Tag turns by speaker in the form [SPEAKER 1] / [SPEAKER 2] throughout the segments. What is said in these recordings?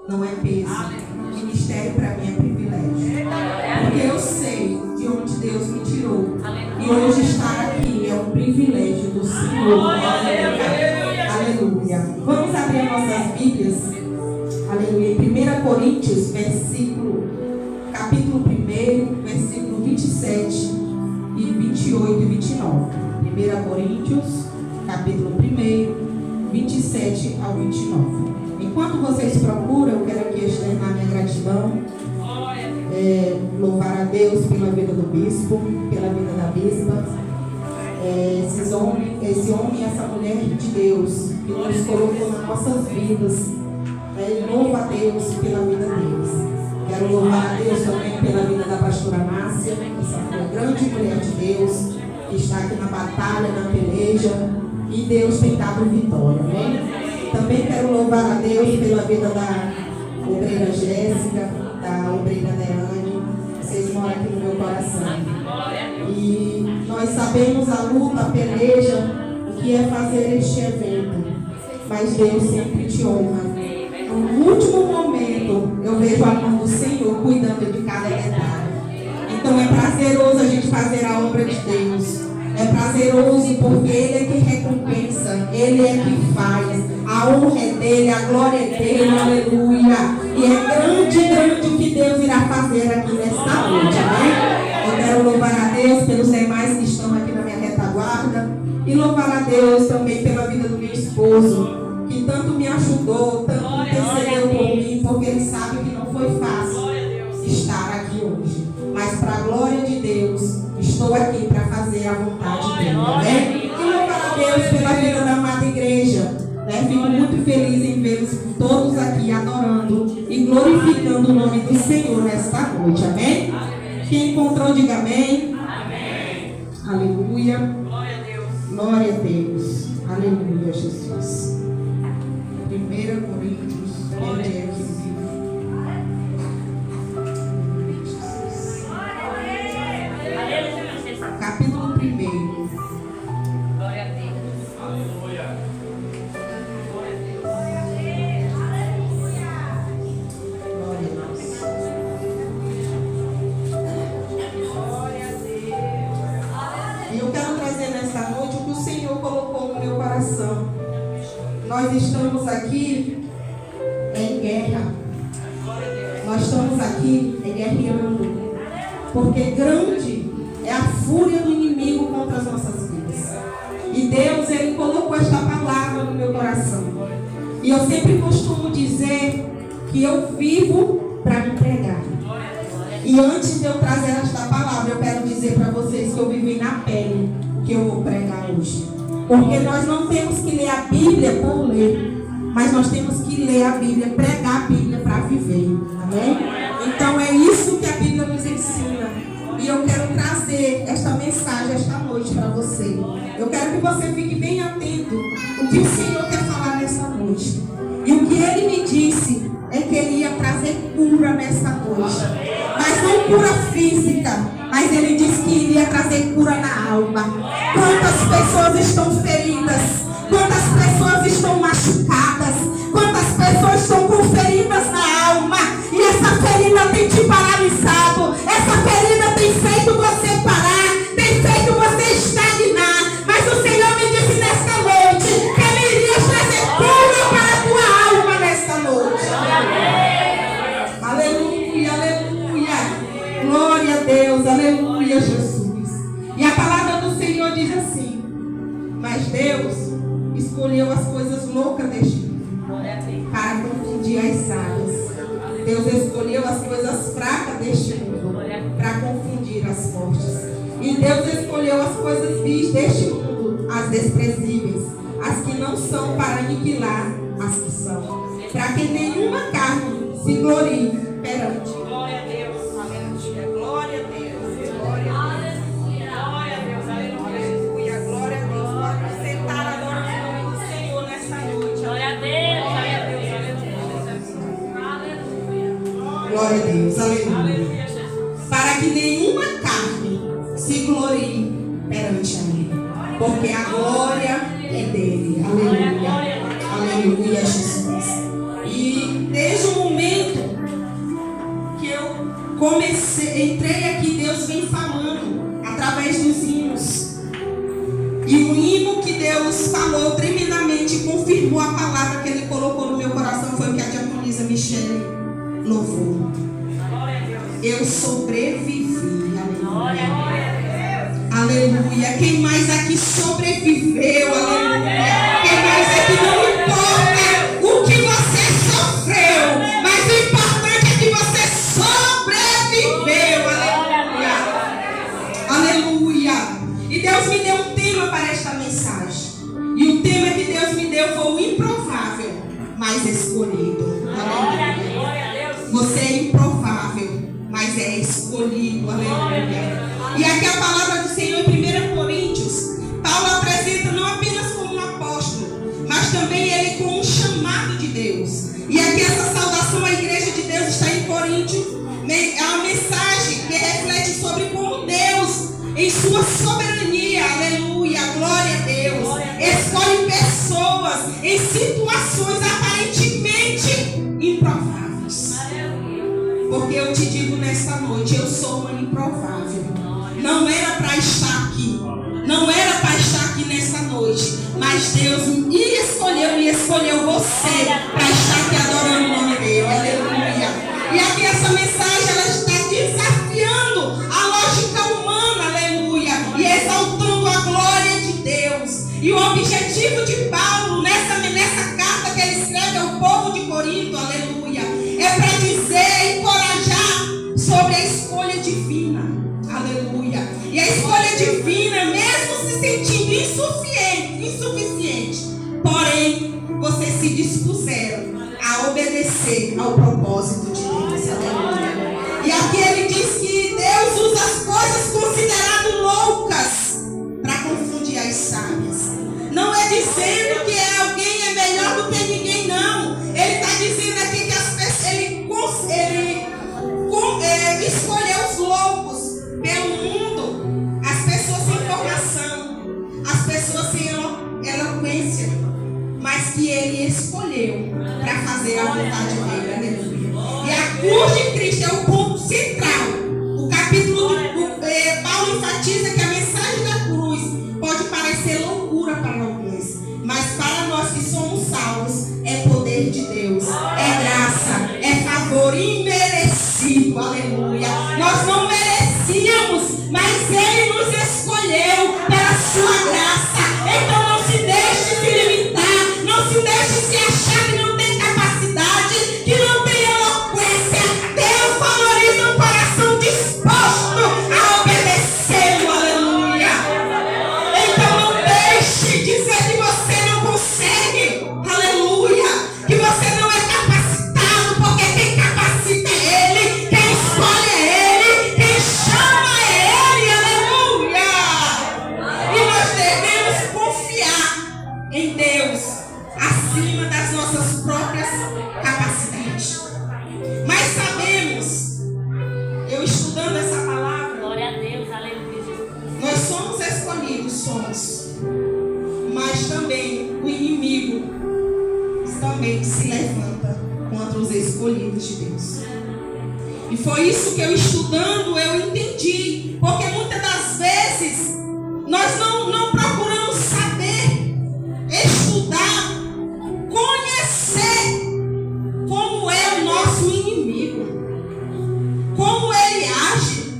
[SPEAKER 1] não é peso. Ministério para mim é privilégio. Porque eu sei de onde Deus me tirou. E hoje estar aqui é um privilégio do Senhor. Aleluia. Vamos abrir as nossas Bíblias. Aleluia. Em 1 Coríntios, capítulo 1, versículo 27 e 28 e 29. 1 Coríntios, capítulo 1, 27 ao 29. Enquanto vocês procuram, eu quero aqui externar minha gratidão, louvar a Deus pela vida do bispo, pela vida da bispa, esse homem e essa mulher de Deus que nos colocou nas nossas vidas. Louvo a Deus pela vida deles. Quero louvar a Deus também pela vida da pastora Márcia, essa grande mulher de Deus que está aqui na batalha, na peleja, e Deus tem dado vitória, né? Também quero louvar a Deus pela vida da obreira Jéssica, da obreira Deane. Vocês moram aqui no meu coração. E nós sabemos a luta, a peleja, o que é fazer este evento. Mas Deus sempre te honra. No último momento, eu vejo a mão do Senhor cuidando de cada detalhe. Então é prazeroso a gente fazer a obra de Deus. É prazeroso porque Ele é que recompensa, Ele é que faz. A honra é dele, a glória é dele, aleluia. E é grande, grande o que Deus irá fazer aqui nesta noite, né? Eu quero louvar a Deus pelos demais que estão aqui na minha retaguarda. E louvar a Deus também pela vida do meu esposo, que tanto me ajudou, tanto intercedeu por mim, porque ele sabe que não foi fácil estar aqui hoje. Mas para a glória de Deus, estou aqui para fazer a vontade dele, né? E louvar a Deus pela vida da amada igreja. Fico muito feliz em vê-los todos aqui adorando e glorificando o nome do Senhor nesta noite, amém? Quem encontrou, diga amém. Amém. Aleluia. Glória a Deus. Glória a Deus. Aleluia, Jesus. 1 Coríntios, onde é que vive? Capítulo 1.
[SPEAKER 2] Glória a Deus.
[SPEAKER 3] Aleluia.
[SPEAKER 1] Colocou no meu coração. Nós estamos aqui em guerra. Nós estamos aqui guerreando. Porque grande é a fúria do inimigo contra as nossas vidas. E Deus, Ele colocou esta palavra no meu coração. E eu sempre costumo dizer que eu vivo para me pregar. E antes de eu trazer esta palavra, eu quero dizer para vocês que eu vivi na pele o que eu vou pregar hoje. Porque nós não temos que ler a Bíblia por ler, mas nós temos que ler a Bíblia, pregar a Bíblia para viver. Amém? Então é isso que a Bíblia nos ensina. E eu quero trazer esta mensagem esta noite para você. Eu quero que você fique bem atento o que o Senhor quer falar nessa noite. E o que Ele me disse é que Ele ia trazer cura nessa noite. Mas não cura física, mas Ele disse que iria trazer cura na alma. Quantas pessoas estão feridas? Quantas pessoas estão machucadas? Quantas pessoas estão com feridas na alma? E essa ferida tem te paralisado. Essa ferida tem feito você parar. Tem feito você estagnar. Mas o Senhor me disse nesta noite que Ele iria trazer cura para a tua alma nesta noite. Aleluia, aleluia. Glória a Deus, aleluia, Jesus. E a palavra do Senhor diz assim: mas Deus escolheu as coisas loucas deste mundo para confundir as sábias. Deus escolheu as coisas fracas deste mundo para confundir as fortes. E Deus escolheu as coisas vis deste mundo, as desprezíveis, as que não são, para aniquilar as que são, para que nenhuma carne se glorie perante. Glória a Deus, aleluia, glória a Deus, glória a Deus. Glória a Deus, aleluia. Para que nenhuma carne se glorie perante a mim, porque a glória é dele. Aleluia, aleluia, Jesus. E desde o momento
[SPEAKER 3] entrei aqui, Deus vem falando através dos hinos. E o hino que Deus falou tremendamente, confirmou a palavra que Ele colocou no meu coração, foi o que a diaconisa Michele louvou. Eu sobrevivi. Aleluia. Quem mais aqui sobreviveu? Aleluia. Quem mais aqui, não importa o que você sofreu, mas o importante é que você sobreviveu. Aleluia. Aleluia. E Deus me deu um tema para esta mensagem. E o tema que Deus me deu foi o improvável, mas escolhido. Aleluia. Você é improvável, mas é escolhido. Aleluia. E aqui a palavra do Senhor em 1 Coríntios, Paulo apresenta não apenas como um apóstolo, mas também ele como um chamado de Deus. E aqui essa saudação à igreja de Deus está em Coríntios. É uma mensagem que reflete sobre como Deus, em sua soberania, aleluia, glória a Deus, escolhe pessoas em situações aparentemente improváveis. Porque eu te digo nesta noite, eu sou uma improvável. Não era para estar aqui. Não era para estar aqui nessa noite. Mas Deus me escolheu você para estar aqui adorando o nome dele. Aleluia. E aqui essa mensagem, ela está desafiando a lógica humana. Aleluia. E exaltando a glória de Deus. E o objetivo de Paulo nessa carta que ele escreve ao povo de Corinto, aleluia, é para dizer e encorajar sobre a escolha divina. Aleluia. E a escolha divina, mesmo se sentindo insuficiente, porém, vocês se dispuseram a obedecer ao propósito de Deus. Aleluia. E aqui ele diz que Deus usa as coisas consideradas loucas para confundir as sábias. Não é dizendo que alguém é melhor do que ninguém, não. Ele está dizendo aqui que as pessoas, ele escolheu os loucos pelo mundo, as pessoas sem formação, as pessoas sem eloquência, mas que ele escolheu para fazer a vontade dele. Aleluia. E a cruz de Cristo é o ponto central. O capítulo Paulo enfatiza que a mensagem da cruz pode parecer loucura para alguns, mas para nós que somos salvos é poder de Deus, é graça, é favor imerecido. Aleluia. Nós não merecíamos, mas Ele nos escolheu pela sua graça. Então não se deixe se limitar, não se deixe se achar que não tem capacidade, que não tem eloquência. Deus valoriza um coração disposto a obedecê-lo. Aleluia. Então não deixe dizer que você não consegue. Aleluia. Que você não é capacitado, porque quem capacita é Ele, quem escolhe é Ele, quem chama é Ele. Aleluia. E nós devemos confiar em Deus acima das nossas próprias capacidades. Mas sabemos, eu estudando essa palavra,
[SPEAKER 2] Glória a Deus, aleluia.
[SPEAKER 3] nós somos escolhidos, somos. Mas também o inimigo também se levanta contra os escolhidos de Deus. E foi isso que eu estudando, eu entendi. Porque muitas das vezes nós não procuramos saber, estudar, conhecer como é o nosso inimigo, como ele age,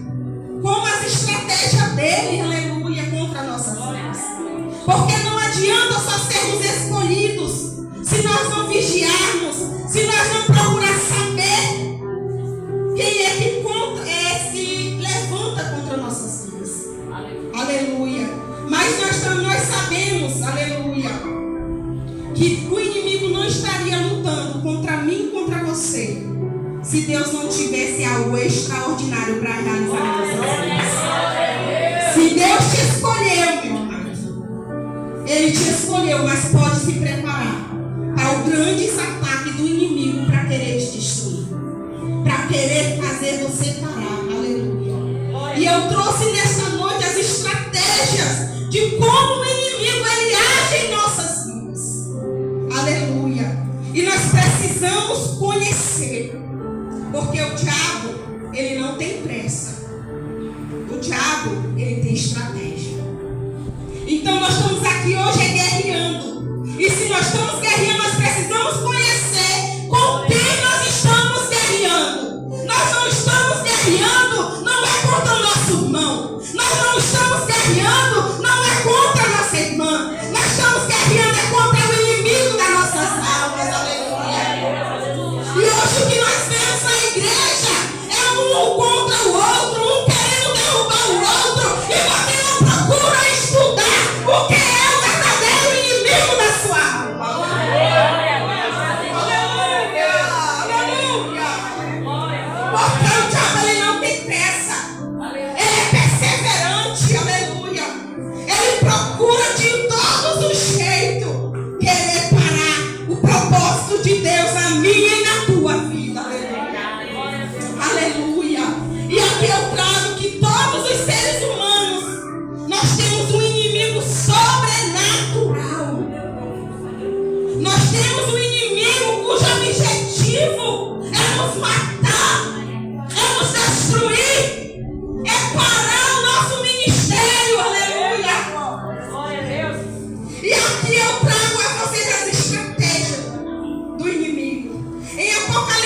[SPEAKER 3] como as estratégias dele, aleluia, contra nossas vidas. Porque não adianta só sermos escolhidos se nós não vigiarmos, se nós não procurar saber quem é que se levanta contra nossas vidas. Aleluia. Mas nós sabemos, aleluia, que o inimigo não estaria lutando contra mim e contra você se Deus não tivesse algo extraordinário para realizar em nossas vidas. Se Deus te escolheu, meu amado, Ele te escolheu, mas pode se preparar para o grande ataque do inimigo para querer te destruir, para querer fazer você parar. Aleluia. E eu trouxe nesta noite as estratégias de como o inimigo ele age em nossas vidas. Aleluia. E nós precisamos conhecer, porque o diabo ele não tem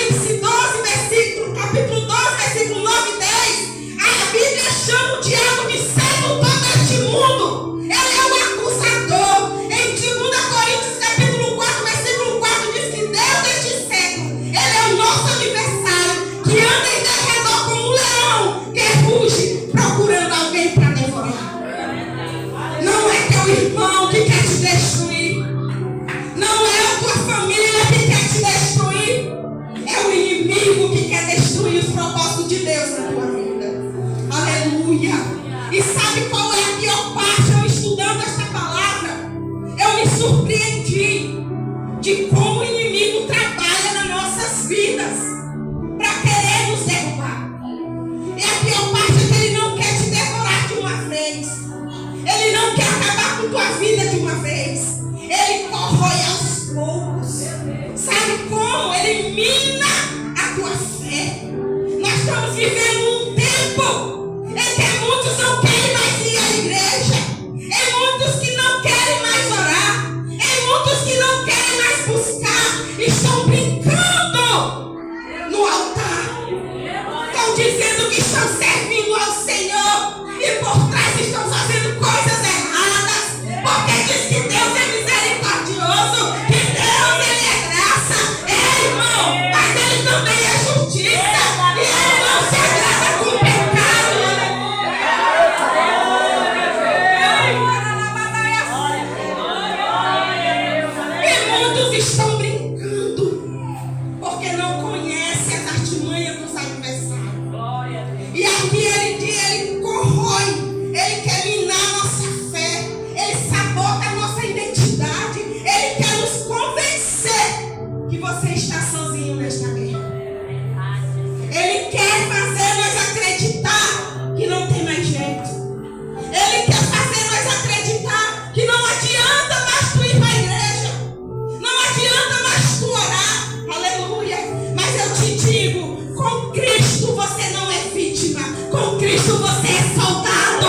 [SPEAKER 3] Apocalipse 12, capítulo 12, versículo 9 e 10, a Bíblia chama o diabo de sedutor deste mundo. Ele é o acusador. Em 2 Coríntios, capítulo 4, versículo 4, diz que Deus deste século, ele é o nosso adversário, que anda em derredor como um leão, que ruge, procurando alguém para devorar. Não é teu irmão que quer te destruir. Não é a tua família que quer te destruir. É o inimigo que quer destruir os propósitos de Deus na tua vida. Aleluia. E sabe qual é a pior parte? Eu estudando esta palavra, eu me surpreendi de como o inimigo trabalha nas nossas vidas para querer nos derrubar. E a pior parte é que ele não quer te devorar de uma vez. Ele não quer acabar com tua vida de uma vez. Ele corrói aos poucos. Sabe como? Ele mina a tua fé. Nós estamos vivendo um tempo em que muitos não querem mais ir à igreja. Em muitos que não querem mais orar. Em muitos que não querem mais buscar. Estão brincando no altar. Estão dizendo que estão servindo ao Senhor. E por trás estão fazendo coisas erradas. Porque diz que Deus é misericordioso. Que Deus ele é graça. É, irmão. Mas ele também é justiça. E ele não se agrada com o pecado. E muitos estão brincando. Porque não conhecem as artimanhas dos adversários. E aqui ele corrói, ele quer minar a nossa fé, ele sabota a nossa identidade, ele quer nos convencer que você está sozinho nesta guerra. Ele quer fazer nós acreditar que não tem mais jeito. Ele quer fazer nós acreditar que não adianta mais tu ir para a igreja, não adianta mais tu orar, aleluia. Mas eu te digo, com Cristo você não é vítima, com Cristo você é soldado.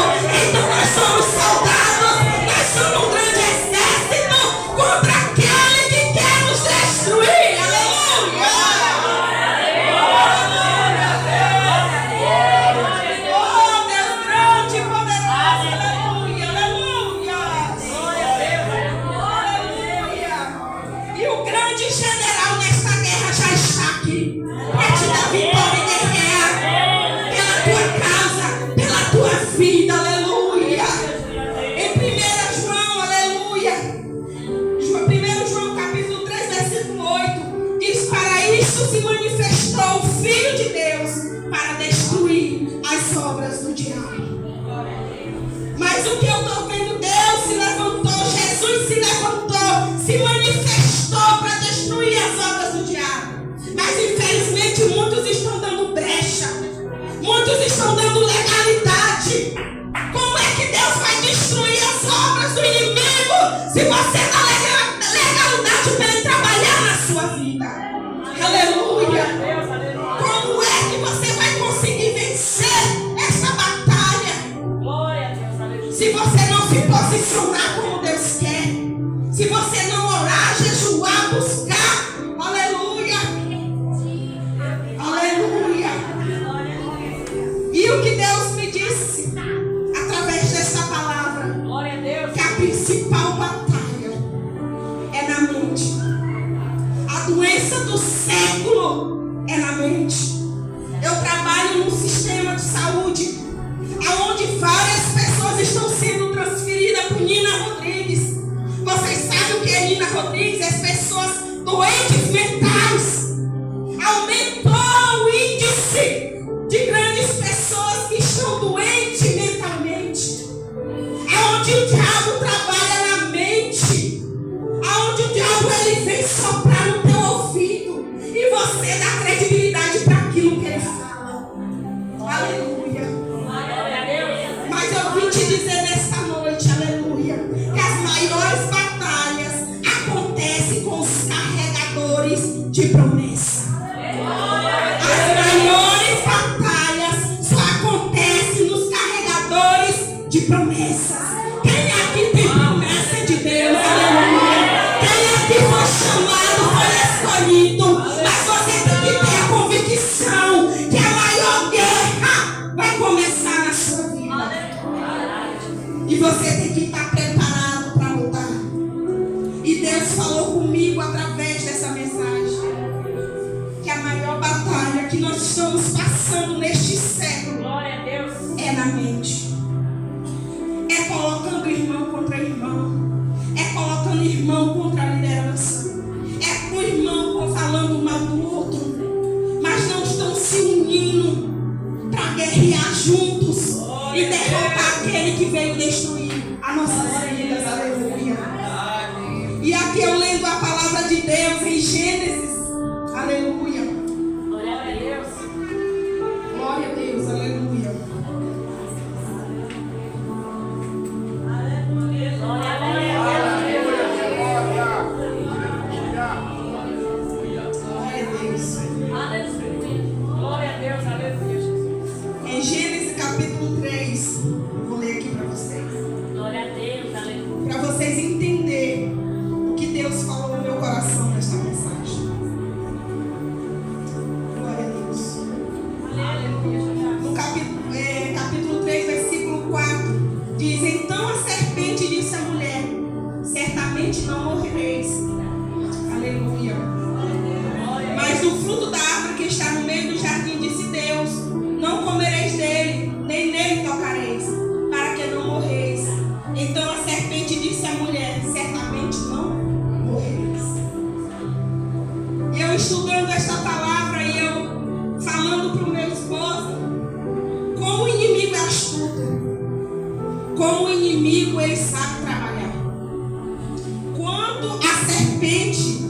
[SPEAKER 3] Então nós somos soldados, nós somos um grande exército contra aquele que quer nos destruir, aleluia. Oh Deus grande e poderoso, aleluia, aleluia. E o grande general nesta guerra já está aqui para te dar vitória e guerrear pela tua causa, pela tua vida, aleluia. Em 1 João, aleluia, 1 João capítulo 3, versículo 8, diz: para isso se manifestou o Filho de Deus, para destruir as obras do diabo. Mas o que eu estou vendo, Deus se levantou, Jesus se levantou, se manifestou para destruir as obras do diabo. Mas infelizmente muitos estão dando brecha, muitos estão dando legalidade. Como é que Deus vai destruir as obras do inimigo se você dá legalidade para ele trabalhar na sua vida? Aleluia. Como é que você vai conseguir vencer essa batalha se você não se posicionar como Deus quer? Se você não orar, jejuar, buscar, aleluia, aleluia. E o que Deus me disse através dessa palavra, que a principal batalha é na mente. A doença do século é na mente. Eu trabalho num sistema de saúde onde várias pessoas estão sendo transferidas para Nina Rodrigues. Vocês sabem o que é Nina Rodrigues? As pessoas doentes mentais. Aumentou o índice de grandes pessoas que estão doentes mentalmente. Aonde o diabo trabalha na mente. Aonde o diabo ele vem soprar no teu ouvido. E você dá credibilidade para aquilo que ele fala. Aleluia. Mas eu vim te dizer nesta nós estamos passando neste século
[SPEAKER 2] Glória a Deus.
[SPEAKER 3] é na mente. É colocando irmão contra irmão. É colocando irmão contra a liderança. É com o irmão falando mal do outro. Mas não estão se unindo para guerrear juntos e derrotar aquele que veio destruir as nossas vidas. Aleluia. E aqui eu lendo a palavra de Deus em Gênesis. Aleluia.
[SPEAKER 2] Glória a Deus.
[SPEAKER 3] Glória a Deus. Aleluia.
[SPEAKER 2] Glória a Deus, aleluia, Jesus.
[SPEAKER 3] Em Gênesis capítulo 3, vou ler aqui para vocês.
[SPEAKER 2] Glória a Deus, aleluia.
[SPEAKER 3] Para vocês entenderem o que Deus falou no meu coração nesta mensagem. Glória a Deus.
[SPEAKER 2] Aleluia, Jesus.
[SPEAKER 3] No capítulo 3, versículo 4, diz: Então a serpente disse à mulher: Certamente não morrereis. Aleluia. Mas do fruto da árvore que está no meio do jardim, disse Deus: Não comereis dele, nem nele tocareis, para que não morreis. Então a serpente disse à mulher: Certamente não morrereis. Eu estudando esta palavra e eu falando para o meu esposo, como o inimigo é astuto, como o inimigo ele sabe trabalhar. Quando a serpente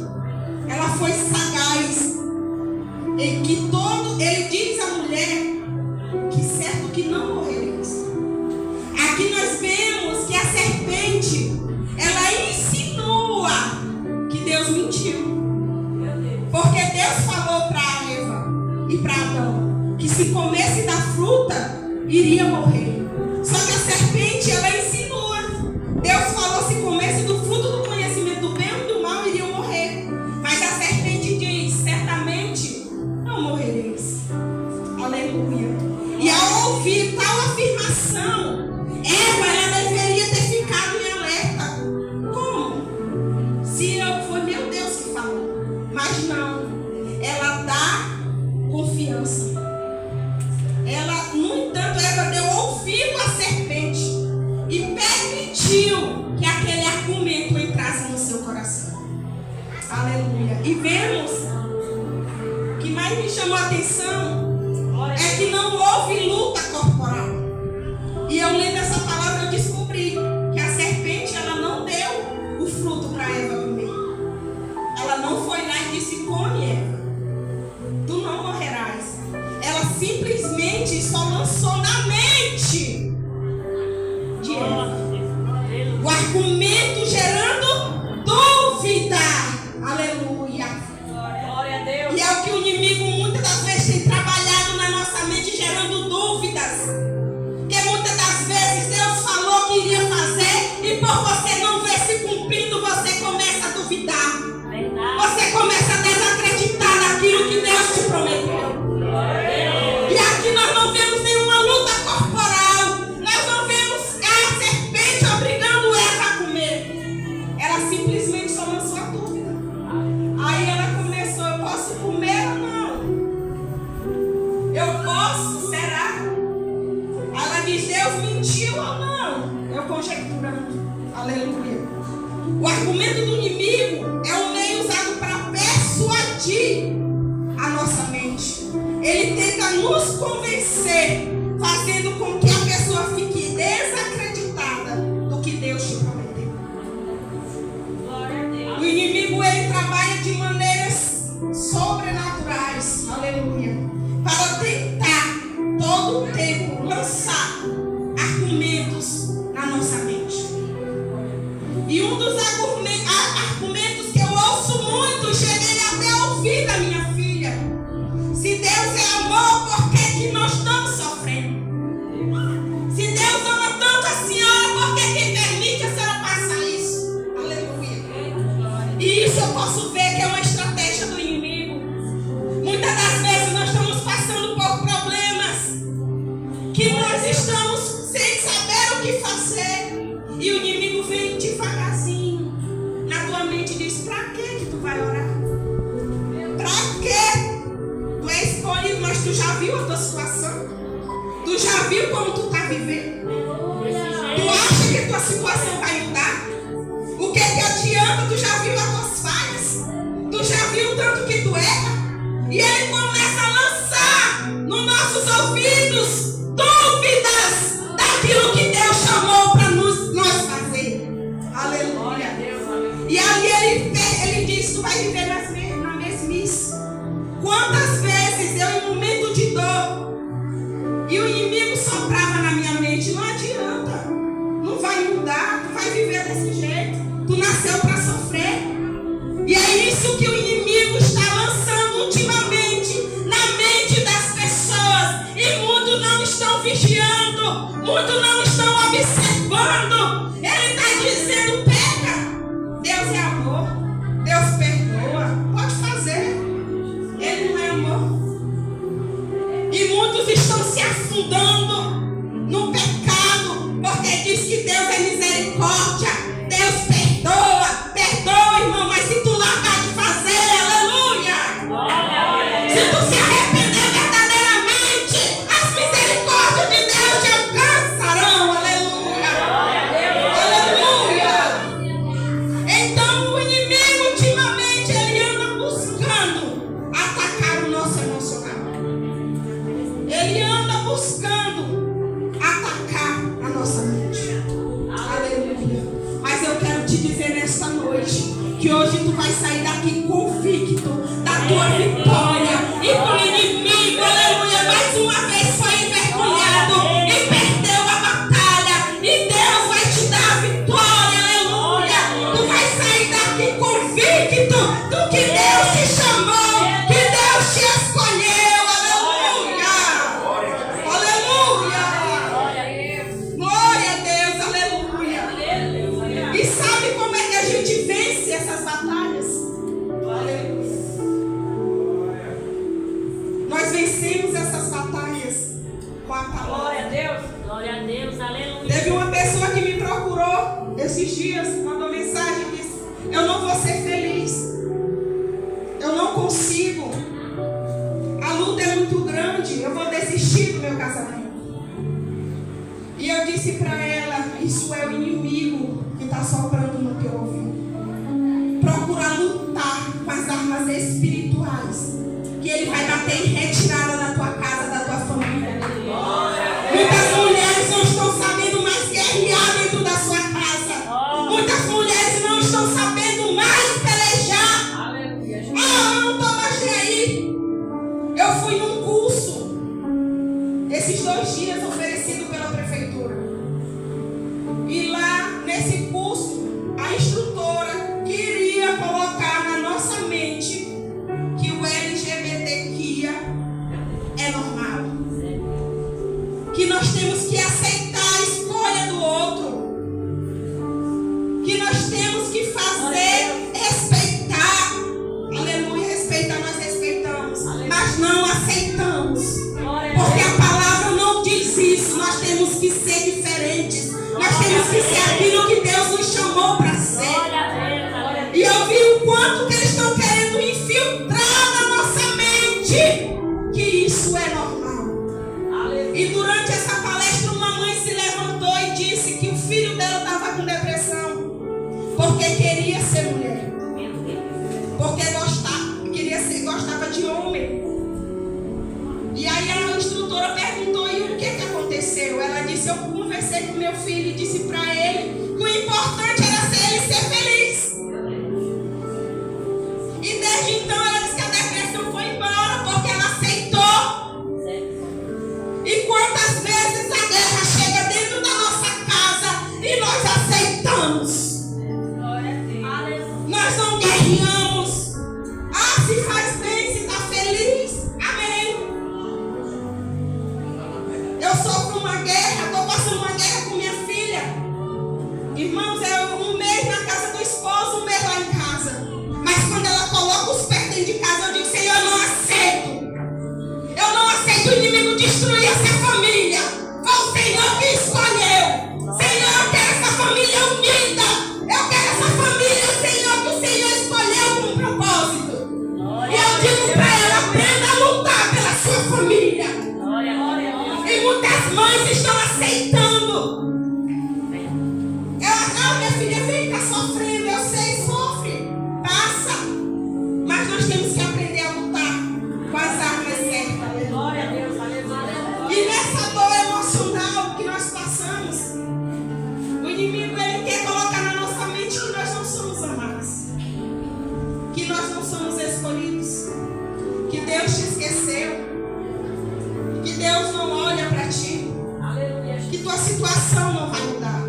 [SPEAKER 3] ela foi sagaz, em que ele diz à mulher que certo que não morrereis. Aqui nós vemos que a serpente ela insinua que Deus mentiu, porque Deus falou para Eva e para Adão que se comesse da fruta iria morrer. Só que a serpente ela insinua. Deus falou: se comesse do fruto do conhecimento do bem e do mal iriam morrer. Mas a serpente diz: certamente não morrereis. Aleluia. E ao ouvir tal afirmação, Eva ela deveria ter ficado em alerta. Como? Se foi meu Deus que falou. Mas não. Ela dá confiança. Ela, no entanto, Eva deu ouvido à serpente e permitiu que aquele argumento entrasse no seu coração. Aleluia. E vemos que mais me chamou a atenção é que não houve luta corporal. E eu lendo essa palavra eu descobri que a serpente ela não deu o fruto para Eva comer. Ela não foi lá e disse: come, Eva, tu não morrerás. Ela simplesmente só lançou na mente de Eva o argumento, gerando dúvida. Aleluia.
[SPEAKER 2] Glória a Deus.
[SPEAKER 3] E é o que o inimigo muitas das vezes tem trabalhado na nossa mente, gerando dúvidas. Porque muitas das vezes Deus falou que iria fazer e por você não ver se cumprindo, você começa a duvidar.
[SPEAKER 2] Verdade.
[SPEAKER 3] Você começa a desacreditar daquilo que Deus te prometeu. E aqui nós não vemos nenhuma luta corporal. Nós não vemos a serpente obrigando Eva a comer. Ela simplesmente só lançou a dúvida. Aí ela começou: eu posso comer ou não? Eu posso? Será? Ela diz: Deus mentiu ou não? Eu conjecturando. Aleluia. O argumento do inimigo é um meio usado para persuadir a nossa mente. Ele tenta nos convencer, fazendo com que a pessoa fique desacreditada do que Deus te prometeu.
[SPEAKER 2] Glória a Deus.
[SPEAKER 3] O inimigo ele trabalha de maneiras sobrenaturais, aleluia, para tentar todo o tempo lançar argumentos na nossa mente. E um dos argumentos que eu ouço muito, cheguei até a ouvir da minha filha: se Deus é amor, por que que nós estamos sofrendo? Se Deus ama tanto a senhora, por que que permite a senhora passar isso? Aleluia. E isso eu posso ver que é uma estratégia do inimigo. Muitas das vezes nós estamos passando por problemas que nós estamos sem saber o que fazer. E o inimigo vem devagarzinho na tua mente e diz: pra que tu vai orar? Pra quê? Tu é escolhido, mas tu tu já viu a tua situação? Tu já viu como tu está vivendo? Tu acha que tua situação vai mudar? O que adianta? Tu já viu as tuas falhas? Tu já viu o tanto que tu erra? E ele começa a lançar nos nossos ouvidos dúvidas daquilo que Deus chamou para nós fazer. Aleluia. E ali ele diz: tu vai viver na mesmice. Quantas vezes eu, em momento de dor, e o inimigo soprava na minha mente: não adianta, não vai mudar, tu vai viver desse jeito, tu nasceu para sofrer. E é isso que o inimigo está lançando ultimamente na mente das pessoas. E muitos não estão vigiando, muitos não estão observando. Ele está dizendo: pega, Deus é amor, Deus perdoa, pode fazer. Ele não é amor. E muitos estão se afundando no pecado, porque diz que Deus é misericórdia, Deus perdoa, irmão, mas se tu largar de fazer, aleluia, se tu se arrepender verdadeiramente, as misericórdias de Deus te alcançarão, aleluia, Então o inimigo ultimamente ele anda buscando atacar o nosso emocional, ele anda buscando atacar a nossa mente, aleluia. Mas eu quero te dizer nesta noite que hoje tu vai sair daqui convicto da tua vitória. E o inimigo, aleluia, mais uma vez foi envergonhado e perdeu a batalha. E Deus vai te dar a vitória, aleluia. Tu vai sair daqui convicto do que Deus te chamou, que Deus te escolheu, aleluia. Glória a Deus, aleluia. E sabe como é que a gente vence essas batalhas? Nós vencemos essas batalhas com a palavra.
[SPEAKER 2] Glória a Deus, aleluia.
[SPEAKER 3] Teve uma pessoa que me procurou esses dias, mandou mensagem e disse: eu não vou ser feliz, eu não consigo, a luta é muito grande, eu vou desistir do meu casamento. E eu disse para ela: isso é o inimigo que está soprando no teu ouvido. Procura lutar com as armas espirituais, que ele vai bater em retirada da tua casa, da tua família. Muitas mulheres não estão sabendo mais guerrear dentro da sua casa. Muitas mulheres não estão sabendo mais pelejar. Eu não estou mais nem aí. Eu fui num curso esses 2 dias oferecido pela prefeitura. E lá nesse curso a instrutora queria colocar na nossa mente que o LGBTQIA é normal, que nós temos que aceitar a escolha do outro, que nós temos que fazer, respeitar, aleluia. Respeitar nós respeitamos, mas não aceitamos, porque a palavra não diz isso. Nós temos que ser diferentes, nós temos que ser aquilo que Deus nos chamou para ser. E eu vi o quanto que eles estão querendo infiltrar na nossa mente que isso é normal. E durante essa palestra uma mãe se levantou e disse que o filho dela estava com depressão porque queria ser mulher, porque gostava de homem. E aí a instrutora perguntou: e o que aconteceu? Ela disse: eu conversei com meu filho e disse para ele que o importante era ele ser feliz. E desde então ela disse que a depressão foi embora porque ela aceitou. E quantas vezes a guerra chega dentro da nossa casa e nós aceitamos? Nós não guerreamos. Ah, se faz bem, se está feliz, amém. Eu sofro uma guerra, estou passando uma guerra com minha filha. Irmãos, é um mês na casa do esposo, um mês lá em casa. Mas quando ela coloca os pés dentro de casa, eu digo: Senhor, eu não aceito. Eu não aceito o inimigo destruir essa família. Foi o Senhor que escolheu. Senhor, eu quero essa família unida. Eu quero essa família, Senhor, que o Senhor escolheu com um propósito. E eu digo para ela: aprenda a lutar pela sua família. mães estão aceitando. Minha filha, vem, tá sofrendo. Eu sei, sofre. Passa. Mas nós temos que aprender a lutar com as armas certas.
[SPEAKER 2] Glória a Deus, aleluia.
[SPEAKER 3] E nessa dor emocional que nós passamos, o inimigo ele quer colocar na nossa mente que nós não somos amados, que nós não somos escolhidos, que Deus te esqueceu, que Deus não olha para ti, que tua situação não vai mudar.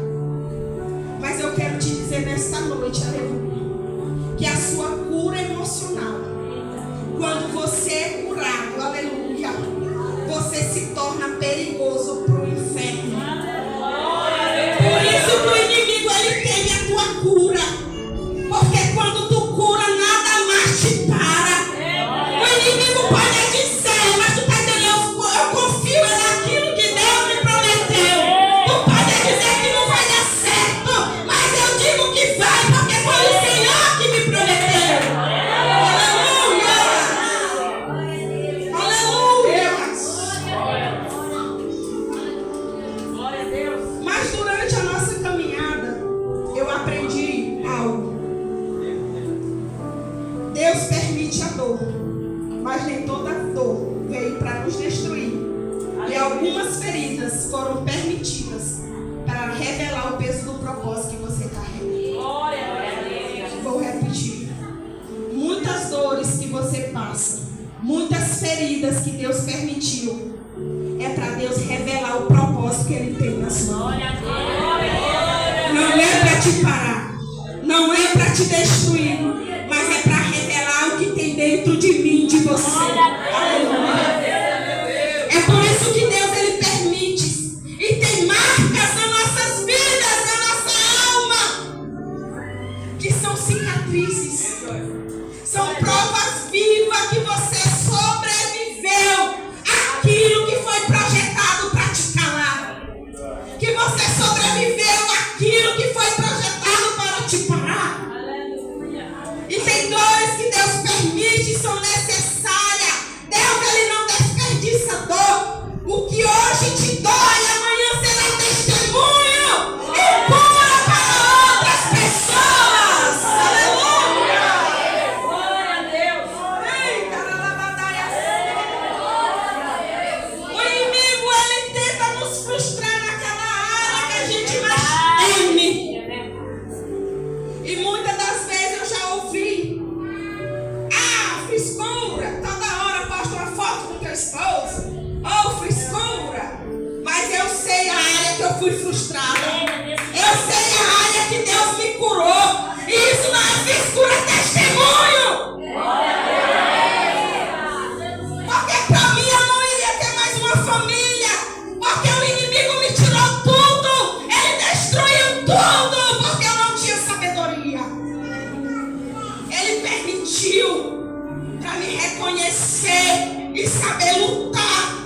[SPEAKER 3] Mas eu quero te dizer nesta noite, aleluia, que a sua cura emocional, quando você é curado, aleluia, você se torna perigoso para o inferno. Por isso que o inimigo ele teme a tua cura, porque quando tu cura nada mais te para. O inimigo pode dizer, mas tu está dizendo, eu confio naquilo que Deus me prometeu. Tu pode dizer que não vai dar certo, mas eu digo que vai, porque foi o Senhor que me prometeu. Aleluia! Aleluia!
[SPEAKER 2] Glória a Deus.
[SPEAKER 3] Mas durante a nossa caminhada, eu aprendi algo. Deus permite a dor, mas nem toda dor veio para nos destruir. E algumas feridas foram permitidas para revelar o peso do propósito que você carrega.
[SPEAKER 2] Glória a Deus.
[SPEAKER 3] Vou repetir. Muitas dores que você passa, muitas feridas que Deus permitiu, é para Deus revelar o propósito que Ele tem na sua vida.
[SPEAKER 2] Glória a Deus.
[SPEAKER 3] Não é para te parar, não é para te destruir, mas é para revelar o que tem dentro de mim, de você. Aleluia. É por isso que Deus ele permite e tem marcas nas nossas vidas, na nossa alma, que são cicatrizes, são provas vivas que você sobreviveu àquilo que foi projetado para te calar, que você sobreviveu àquilo que foi projetado para te parar. E tem dores que Deus permite, são necessárias. Deus ele não desperdiça dor. O que hoje te dói, amanhã será testemunho e cura para outras pessoas. Aleluia!
[SPEAKER 2] Glória a Deus.
[SPEAKER 3] Ei, caralabadaia. O inimigo ele tenta nos frustrar naquela área que a gente mais teme. E muitas das vezes eu já ouvi: ah, frescura, toda hora posta uma foto com teu esposo. Oh, frescura. Mas eu sei a área que eu fui frustrada. Eu sei a área que Deus me curou. E isso não é frescura, é testemunho. Porque pra mim eu não iria ter mais uma família. Porque o inimigo me tirou tudo. Ele destruiu tudo. Porque eu não tinha sabedoria. Ele permitiu para me reconhecer e saber lutar.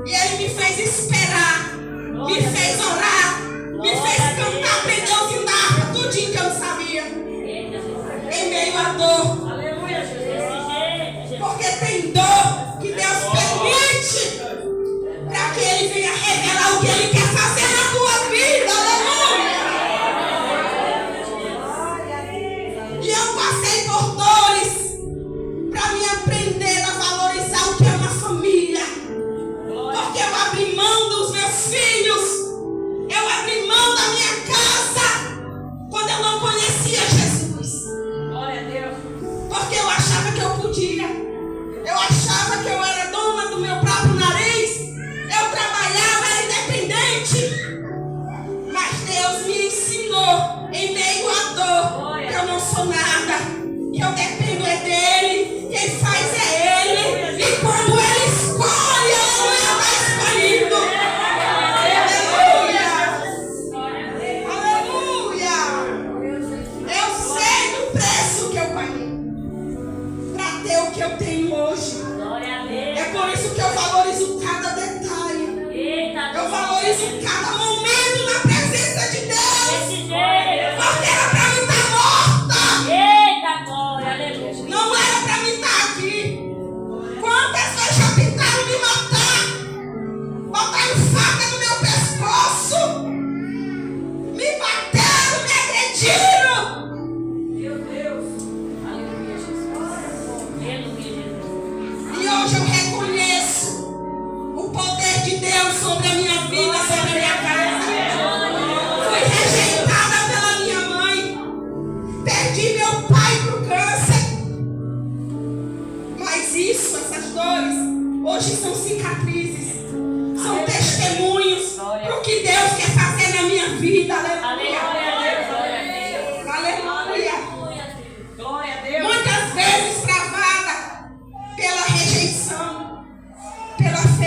[SPEAKER 3] E ele me fez esperar, me fez orar, me fez cantar, aprender a ouvir na harpa, tudinho que eu não sabia. Em meio à dor.
[SPEAKER 2] Aleluia, Jesus.
[SPEAKER 3] Porque tem dor que Deus permite para que ele venha revelar o que ele quer fazer na tua vida. Aleluia. E eu passei por dores para me aprender a valorizar o que é uma família. Porque eu abri mão dos meus filhos, eu abri mão da minha casa quando eu não conhecia Jesus.
[SPEAKER 2] Glória a Deus.
[SPEAKER 3] Porque eu achava que eu podia, eu achava que eu era dona do meu próprio nariz, eu trabalhava, era independente. Mas Deus me ensinou em meio à dor que eu não sou nada, que eu dependo é dele, quem faz é ele. E quando ele escolhe, aleluia, está escolhido. Aleluia. Aleluia. Eu sei do preço que eu paguei para ter o que eu tenho hoje.
[SPEAKER 2] Glória a Deus.
[SPEAKER 3] É por isso que eu valorizo cada detalhe.
[SPEAKER 2] Eita,
[SPEAKER 3] Eu valorizo cada momento na presença de Deus.
[SPEAKER 2] desse jeito.
[SPEAKER 3] Porque era para mim estar morta.
[SPEAKER 2] Eita, glória, aleluia.
[SPEAKER 3] Não era para mim estar aqui. Quantas vezes já tentaram me matar? Botaram faca no meu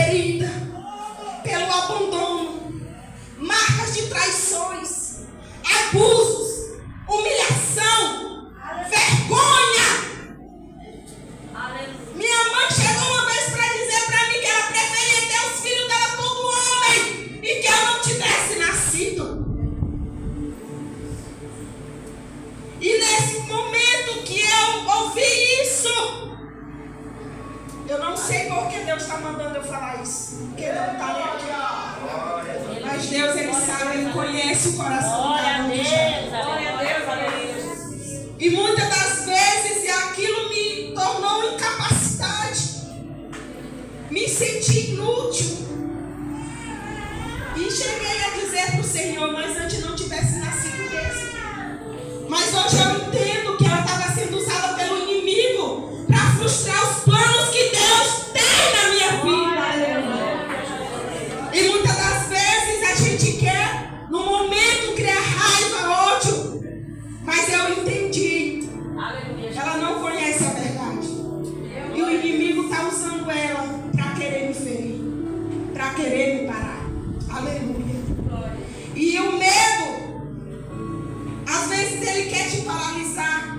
[SPEAKER 3] ferida, pelo abandono, marcas de traições, abusos, humilhação, vergonha. Minha mãe chegou uma vez para dizer para mim que ela preferia ter os filhos dela todo homem e que eu não tivesse nascido. E nesse momento que eu ouvi isso, eu não sei por que Deus está mandando eu falar isso, porque não está nem aqui. Mas Deus, Ele sabe, Ele conhece o coração de cada um de nós.
[SPEAKER 2] Glória a Deus, aleluia.
[SPEAKER 3] E muitas das vezes aquilo me tornou incapacidade, me senti inútil. E cheguei a dizer para o Senhor, mas antes não tivesse nascido mesmo. Mas hoje eu entendo que ela estava sendo usada pelo inimigo para frustrar os planos que Deus tem na minha vida. E muitas das vezes a gente quer, no momento, criar raiva, ódio. Mas eu entendi. Ela não conhece a verdade. E o inimigo está usando ela para querer me ferir, para querer me parar. Aleluia. E o medo, às vezes ele quer te paralisar.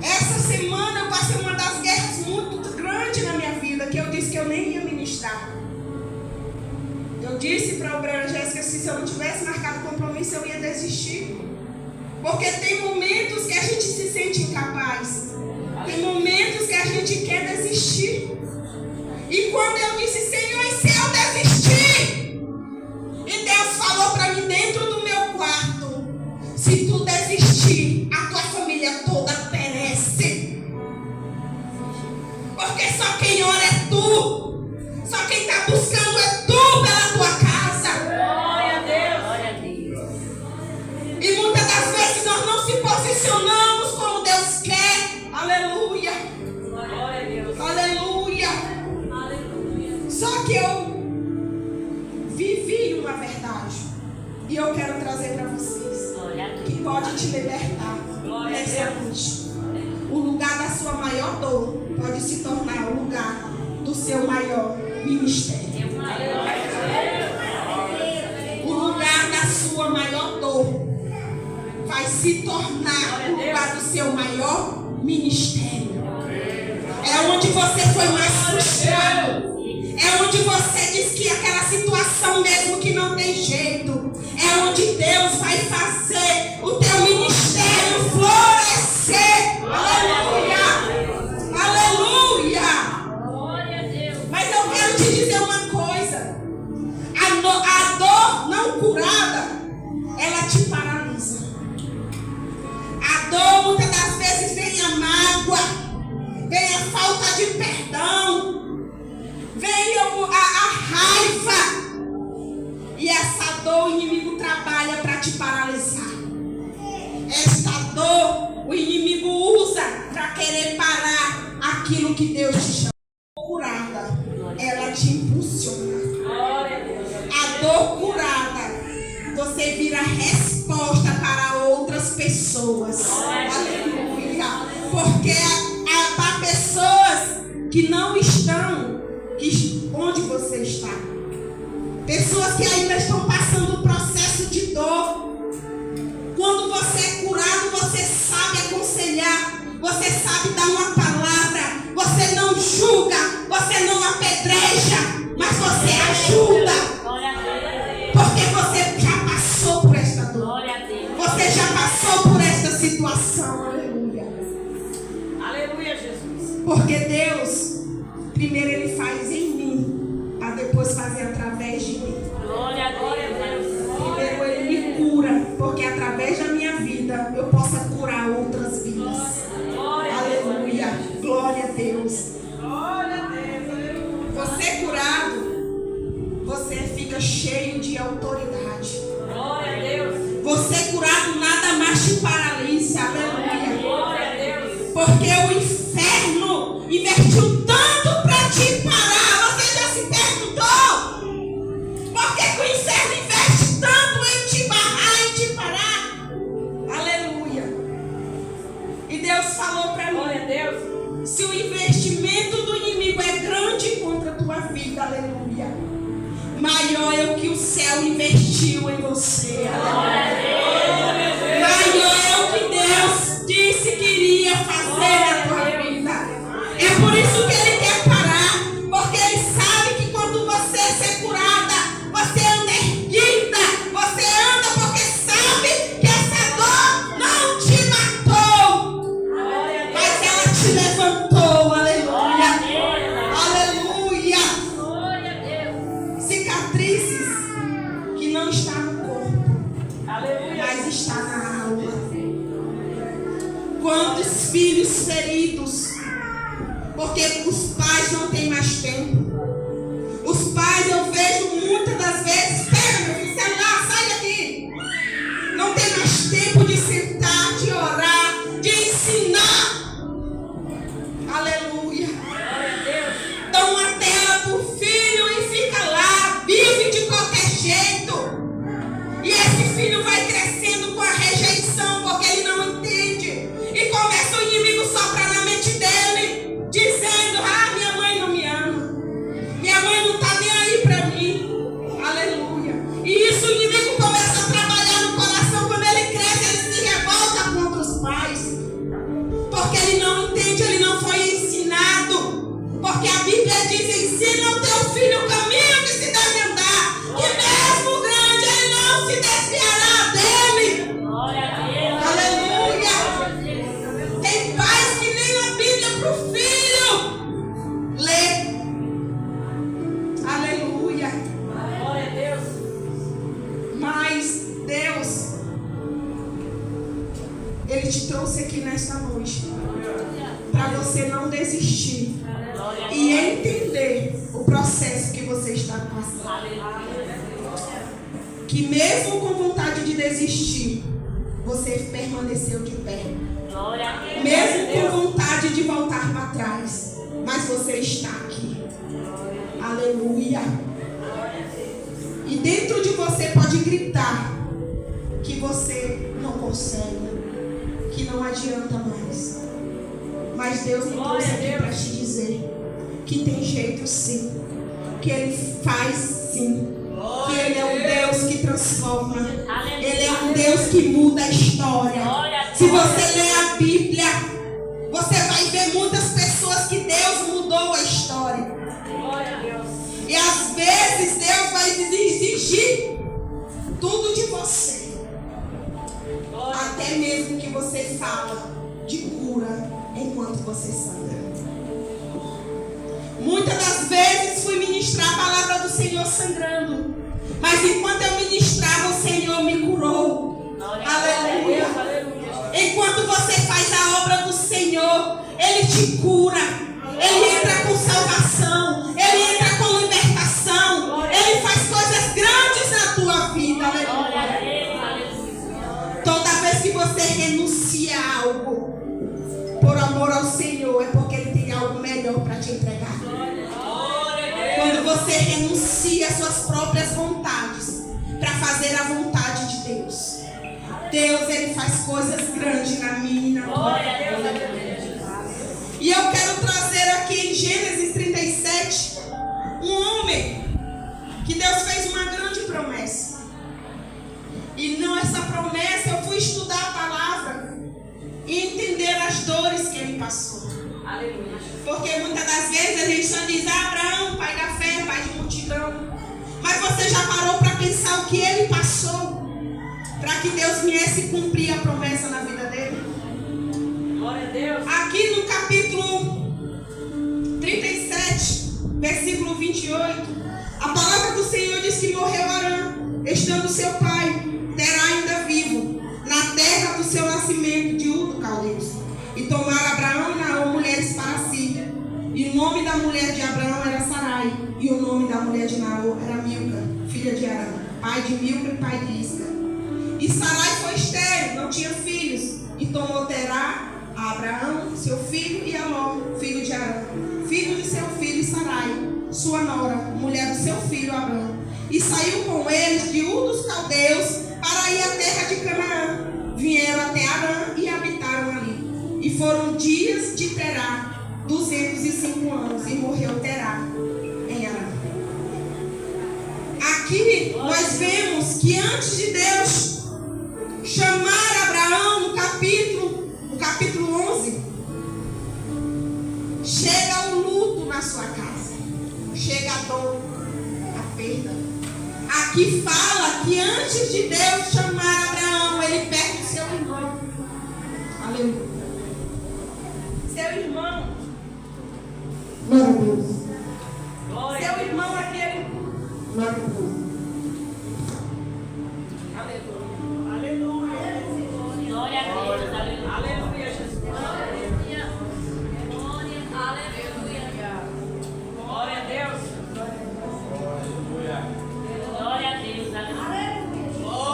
[SPEAKER 3] Essa semana eu passei uma das guerras muito grandes na minha vida, que eu disse que eu nem ia ministrar. Eu disse para a obreira Jéssica, se eu não tivesse marcado compromisso, eu ia desistir. Porque tem momentos que a gente se sente incapaz. Tem momentos que a gente quer desistir. E quando eu disse, Senhor, e se eu desistir? E Deus falou para mim dentro do meu quarto, se tu desistir, a tua família toda perece. Porque só quem ora é tu. Só quem está buscando é tu pela tua casa.
[SPEAKER 2] Glória a Deus. Glória a Deus.
[SPEAKER 3] E muitas das vezes nós não se posicionamos como Deus quer. Aleluia.
[SPEAKER 2] Glória a Deus.
[SPEAKER 3] Aleluia.
[SPEAKER 2] Aleluia.
[SPEAKER 3] Só que eu vivi uma verdade. E eu quero trazer para vocês.
[SPEAKER 2] Glória a Deus.
[SPEAKER 3] Que pode te libertar nessa noite. O lugar da sua maior dor pode se tornar o lugar do seu maior ministério. O lugar da sua maior dor vai se tornar o lugar do seu maior ministério. É onde você foi mais frustrado. É onde você diz que aquela situação mesmo que não tem jeito. É onde Deus vai fazer o teu ministério florescer. Aleluia! Aleluia!
[SPEAKER 2] Glória a Deus.
[SPEAKER 3] Mas eu quero te dizer uma coisa. A dor não curada, ela te paralisa. A dor muitas das vezes vem a mágoa, vem a falta de perdão, vem a raiva. E essa dor o inimigo trabalha para te paralisar. Esta dor o inimigo usa para querer parar aquilo que Deus te chamou. Curada, ela te impulsiona.
[SPEAKER 2] Glória a Deus.
[SPEAKER 3] A dor curada, você vira resposta para outras pessoas. Aleluia. Porque para pessoas que não estão onde você está. Pessoas que ainda estão passando um processo de dor. Quando você é curado, você sabe aconselhar. Você sabe dar uma palavra. Você não julga. Você não apedreja. Mas você ajuda.
[SPEAKER 2] Glória a Deus.
[SPEAKER 3] Porque você já passou por esta dor.
[SPEAKER 2] Glória a Deus.
[SPEAKER 3] Você já passou por esta situação. Aleluia.
[SPEAKER 2] Aleluia, Jesus.
[SPEAKER 3] Porque Deus, primeiro Ele faz em mim, para depois fazer através de mim.
[SPEAKER 2] Glória a Deus.
[SPEAKER 3] Primeiro Ele me cura, porque através da minha vida eu possa curar outras vidas.
[SPEAKER 2] Glória a Deus.
[SPEAKER 3] Aleluia. Glória a Deus.
[SPEAKER 2] Glória a Deus.
[SPEAKER 3] Você curado, você fica cheio de autoridade.
[SPEAKER 2] Glória a Deus.
[SPEAKER 3] Você curado, nada mais te paralisa. Aleluia.
[SPEAKER 2] Glória a Deus.
[SPEAKER 3] Porque o inferno investiu tanto para te parar. Você já se perguntou? Por que o inferno investe tanto em te barrar, em te parar? Aleluia. E Deus falou para mim.
[SPEAKER 2] Glória a Deus.
[SPEAKER 3] Se o investimento do inimigo é grande contra a tua vida, maior é o que o céu investiu em você. Maior é o que Deus disse que iria fazer na tua vida. É por isso que Ele quer parar, porque Ele sabe que quando você ser curada, você anda erguida, você anda porque sabe que essa dor não te matou, mas ela te levantou. Aleluia. Aleluia. Cicatrizes que não está no corpo, mas está na alma. Quantos filhos feridos, porque os pais não têm mais tempo. Os pais, eu vejo muitas das vezes, pega meu filho, celular, sai daqui. Não tem mais tempo de sentar, de orar, de ensinar. Aleluia. Dão uma tela pro filho e fica lá, vive de qualquer jeito. E esse filho vai crescendo com a rejeição, porque ele não entende. E começa o inimigo soprar na mente dele, dizendo: ah, minha mãe não me ama, minha mãe não está nem aí para mim. Aleluia. E isso o inimigo começa a trabalhar no coração. Quando ele cresce, ele se revolta contra os pais, porque ele não entende, ele não foi ensinado. Porque a Bíblia diz: ensina o teu filho o caminho que se deve andar, que mesmo grande ele não se desviará dele. Aleluia. Tem pais que nem a Bíblia para o filho lê. Aleluia. Mas Deus, Ele te trouxe aqui nesta noite para você não desistir e entender o processo que você está passando. Que mesmo com vontade de desistir, você permaneceu de pé. Mesmo com vontade de voltar para trás, mas você está aqui. Aleluia. E dentro de você pode gritar que você não consegue, que não adianta mais. Mas Deus me trouxe aqui para te dizer que tem jeito sim, que Ele faz sim, que Ele é um Deus que transforma, Ele é um Deus que muda a história. Se você ler a Bíblia, você vai ver muitas pessoas que Deus mudou a história. E às vezes Deus vai exigir tudo de você, até mesmo que você fala de cura enquanto você sangra. Muitas das vezes fui ministrar a palavra do Senhor sangrando, mas enquanto eu ministrava, o Senhor me curou. Aleluia. Enquanto você faz a obra do Senhor, Ele te cura, Ele entra com salvação, Ele entra com libertação, Ele faz coisas grandes na tua vida. Aleluia. Toda vez que você renuncia a algo por amor ao Senhor, é porque Ele tem algo melhor para te entregar. Quando você renuncia às suas próprias vontades para fazer a vontade de Deus, Deus, Ele faz coisas grandes na minha e na tua vida. E eu quero trazer aqui em Gênesis 37 um homem que Deus fez uma grande promessa. E não essa promessa, eu fui estudar a palavra e entender as dores que ele passou. Porque muitas das vezes a gente só diz: Abraão, pai da fé, pai de multidão. Mas você já parou para pensar o que ele passou para que Deus viesse cumprir a promessa na vida dele?
[SPEAKER 2] Glória a Deus.
[SPEAKER 3] Aqui no capítulo 37, versículo 28, a palavra do Senhor diz que morreu Arã, estando seu pai Terá ainda vivo, na terra do seu nascimento, de Ur dos Caldeus. E tomaram Abraão e Naor mulheres para si. E o nome da mulher de Abraão era Sarai, e o nome da mulher de Naor era Milca, filha de Arã, pai de Milca e pai de Isca. E Sarai foi estéril, não tinha filhos, e tomou Terá a Abraão, seu filho, e Aló, filho de Arã, filho de seu filho, e Sarai, sua nora, mulher do seu filho Abraão. E saiu com eles de Ur dos Caldeus para ir à terra de Canaã. Vieram até Arã e habitaram ali. E foram dias de Terá, 205 anos, e morreu Terá em Arã. Aqui nós vemos que antes de Deus chamar Abraão no capítulo 11, chega o luto na sua casa, chega a dor, a perda. Aqui fala que antes de Deus chamar Abraão, ele perde seu irmão. Aleluia. Seu irmão.
[SPEAKER 1] Glória a Deus.
[SPEAKER 3] Seu irmão aquele.
[SPEAKER 1] Glória a Deus.
[SPEAKER 3] Aleluia. Aleluia.
[SPEAKER 2] Glória a Deus. Aleluia, Jesus.
[SPEAKER 4] Aleluia.
[SPEAKER 2] Glória a Deus. Glória a Deus.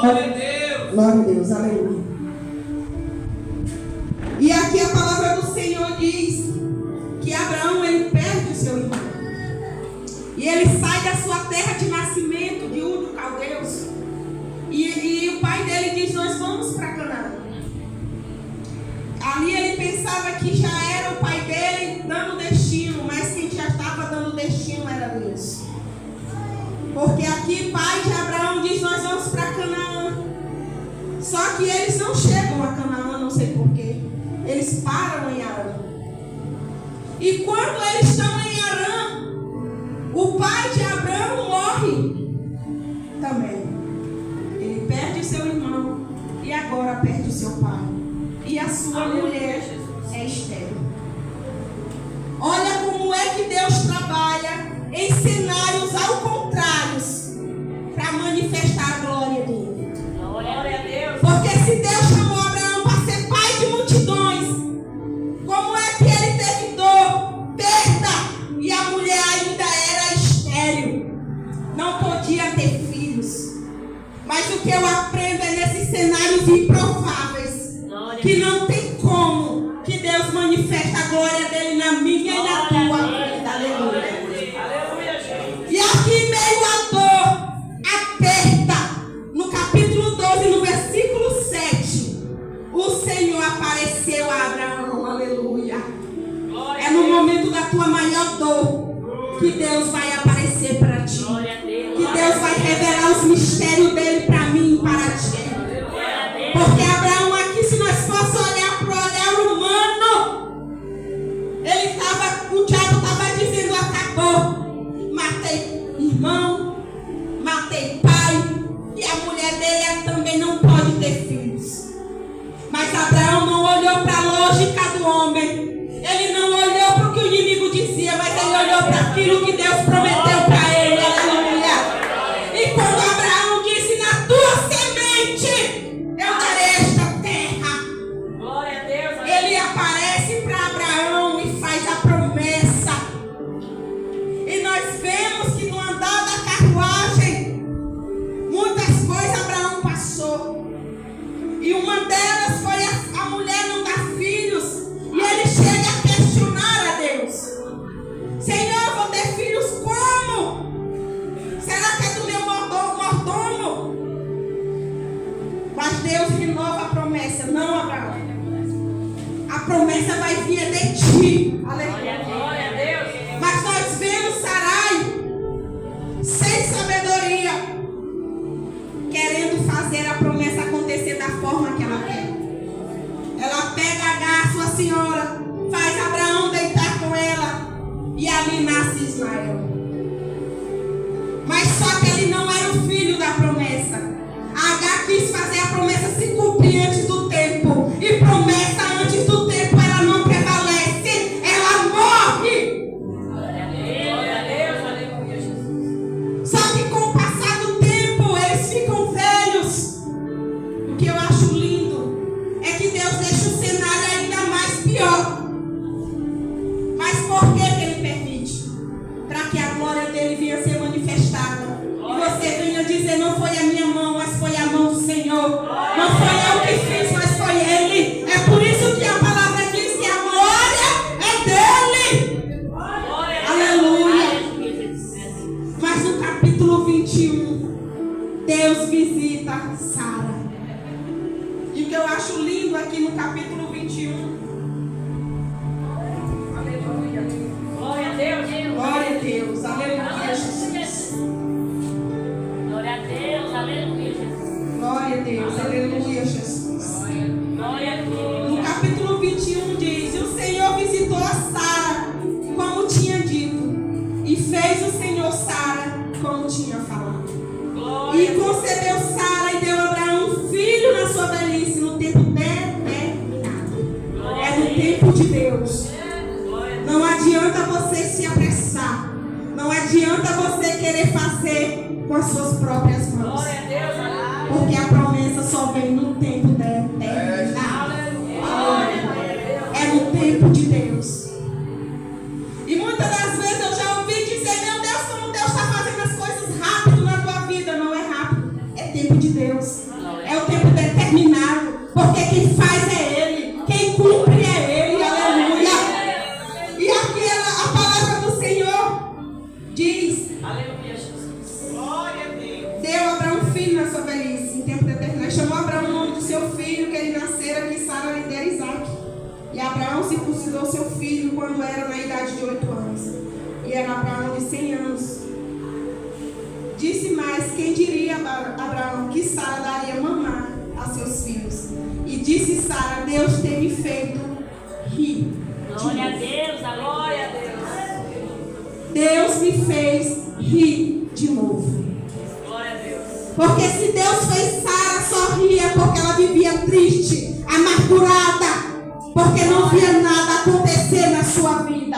[SPEAKER 1] Glória a Deus. Glória a Deus. Aleluia.
[SPEAKER 3] E aqui a palavra do Senhor diz que Abraão, ele perde o seu irmão. E ele sai da sua terra de nascimento, de Ur dos Caldeus. E o pai dele diz: nós vamos para Canaã. Ali ele pensava que já era o pai dele dando destino, mas quem já estava dando destino era Deus. Porque aqui o pai de Abraão diz: nós vamos para Canaã. Só que eles não chegam a Canaã, não sei porquê. Eles param em Arã. E quando eles estão em Arã, o pai de Abraão morre também. Ele perde o seu irmão e agora perde o seu pai. E a sua mulher é estéril. Olha como é que Deus trabalha em cenários ao contrário para manifestar a glória dele.
[SPEAKER 2] Glória a Deus.
[SPEAKER 3] Porque se Deus chamou Abraão para ser pai de multidões, como é que ele teve dor, perda, e a mulher ainda era estéril, não podia ter filhos? Mas o que eu aprendo é nesses cenários improváveis, que não tem como que Deus manifeste a glória dele na minha e na tua vida. Aleluia.
[SPEAKER 2] Aleluia, Jesus.
[SPEAKER 3] E aqui meio a dor, a perda, no capítulo 12, no versículo 7, o Senhor apareceu a Abraão. Aleluia. É no momento da tua maior dor que Deus vai aparecer para ti. Que Deus vai revelar os mistérios dele para mim e para ti. Porque Abraão aqui, se nós fossemos olhar para o olhar humano, o diabo estava dizendo: acabou. Matei irmão, matei pai, e a mulher dele também não pode ter filhos. Mas Abraão não olhou para a lógica do homem. Ele não olhou para o que o inimigo dizia, mas ele olhou para aquilo que Deus prometeu para ele. Aleluia. E quando Abraão disse: na tua semente eu darei esta terra,
[SPEAKER 2] Glória a Deus.
[SPEAKER 3] ele aparece para Abraão e faz a promessa. E nós vemos que no andar da carruagem, muitas coisas Abraão passou. E uma delas foi a mulher não dar filhos. E ele chega a questionar a Deus: Senhor, eu vou ter filhos como? Será que é do meu mordomo? Mas Deus renova a promessa: não, Abraão, a promessa vai vir de ti. Aleluia.
[SPEAKER 2] Glória a Deus.
[SPEAKER 3] Mas nós vemos Sarai sem sabedoria, querendo fazer a promessa acontecer da forma que ela quer. Ela pega Agar, sua senhora, faz Abraão deitar com ela, e ali nasce Ismael. Mas só que ele não era o filho da promessa. Agar quis fazer a promessa se cumprir antes do tempo. E promessa antes do tempo, ela não prevalece, ela morre.
[SPEAKER 2] Glória a Deus. Aleluia, Jesus.
[SPEAKER 3] Só que com o passar do tempo, eles ficam velhos. O que eu acho lindo é que Deus deixa o cenário ainda mais pior. Mas por que ele permite? Para que a glória dele venha ser manifestada. E você venha dizer: não foi a minha mão, mas foi a mão do Senhor. Não foi eu que fiz, mas foi ele. É por isso que a palavra diz que a glória é dele. Aleluia. Mas no capítulo 21, Deus visita Sara. E o que eu acho lindo aqui no capítulo 21. Aleluia.
[SPEAKER 2] Glória a Deus.
[SPEAKER 3] Glória a Deus. Aleluia, Jesus.
[SPEAKER 2] Glória a Deus.
[SPEAKER 3] fez o Senhor Sara como tinha falado.
[SPEAKER 2] Glória
[SPEAKER 3] E
[SPEAKER 2] a Deus.
[SPEAKER 3] concebeu Sara e deu a Abraão um filho na sua velhice, no tempo determinado. É no tempo de Deus. Não adianta você se apressar. Não adianta você querer fazer com as suas próprias mãos.
[SPEAKER 2] Glória a Deus. Aleluia.
[SPEAKER 3] Porque a promessa só vem no tempo determinado. É no tempo de Deus. E muitas das vezes eu já ouvi dizer: meu Deus, como Deus está fazendo as coisas rápido na tua vida. Não é rápido, é tempo de Deus. É o tempo determinado. Porque quem faz é Ele, quem cumpre é Ele. Aleluia. E aqui a palavra do Senhor diz:
[SPEAKER 2] Aleluia, Jesus. Glória a Deus.
[SPEAKER 3] deu a Abraão um filho na sua velhice, em tempo determinado. Chamou Abraão o nome do seu filho, que ele nascera, que Sara lhe dera Isaque. E Abraão circuncidou seu filho quando era na idade de 8 anos. E era Abraão de 100 anos. Disse mais: quem diria Abraão que Sara daria mamar a seus filhos? E disse Sara: Deus tem me feito rir.
[SPEAKER 2] Glória a Deus. Glória a Deus.
[SPEAKER 3] Deus me fez rir de novo.
[SPEAKER 2] Glória a Deus.
[SPEAKER 3] Porque se Deus fez Sara sorrir, é porque ela vivia triste, amargurada, porque não via nada acontecer na sua vida.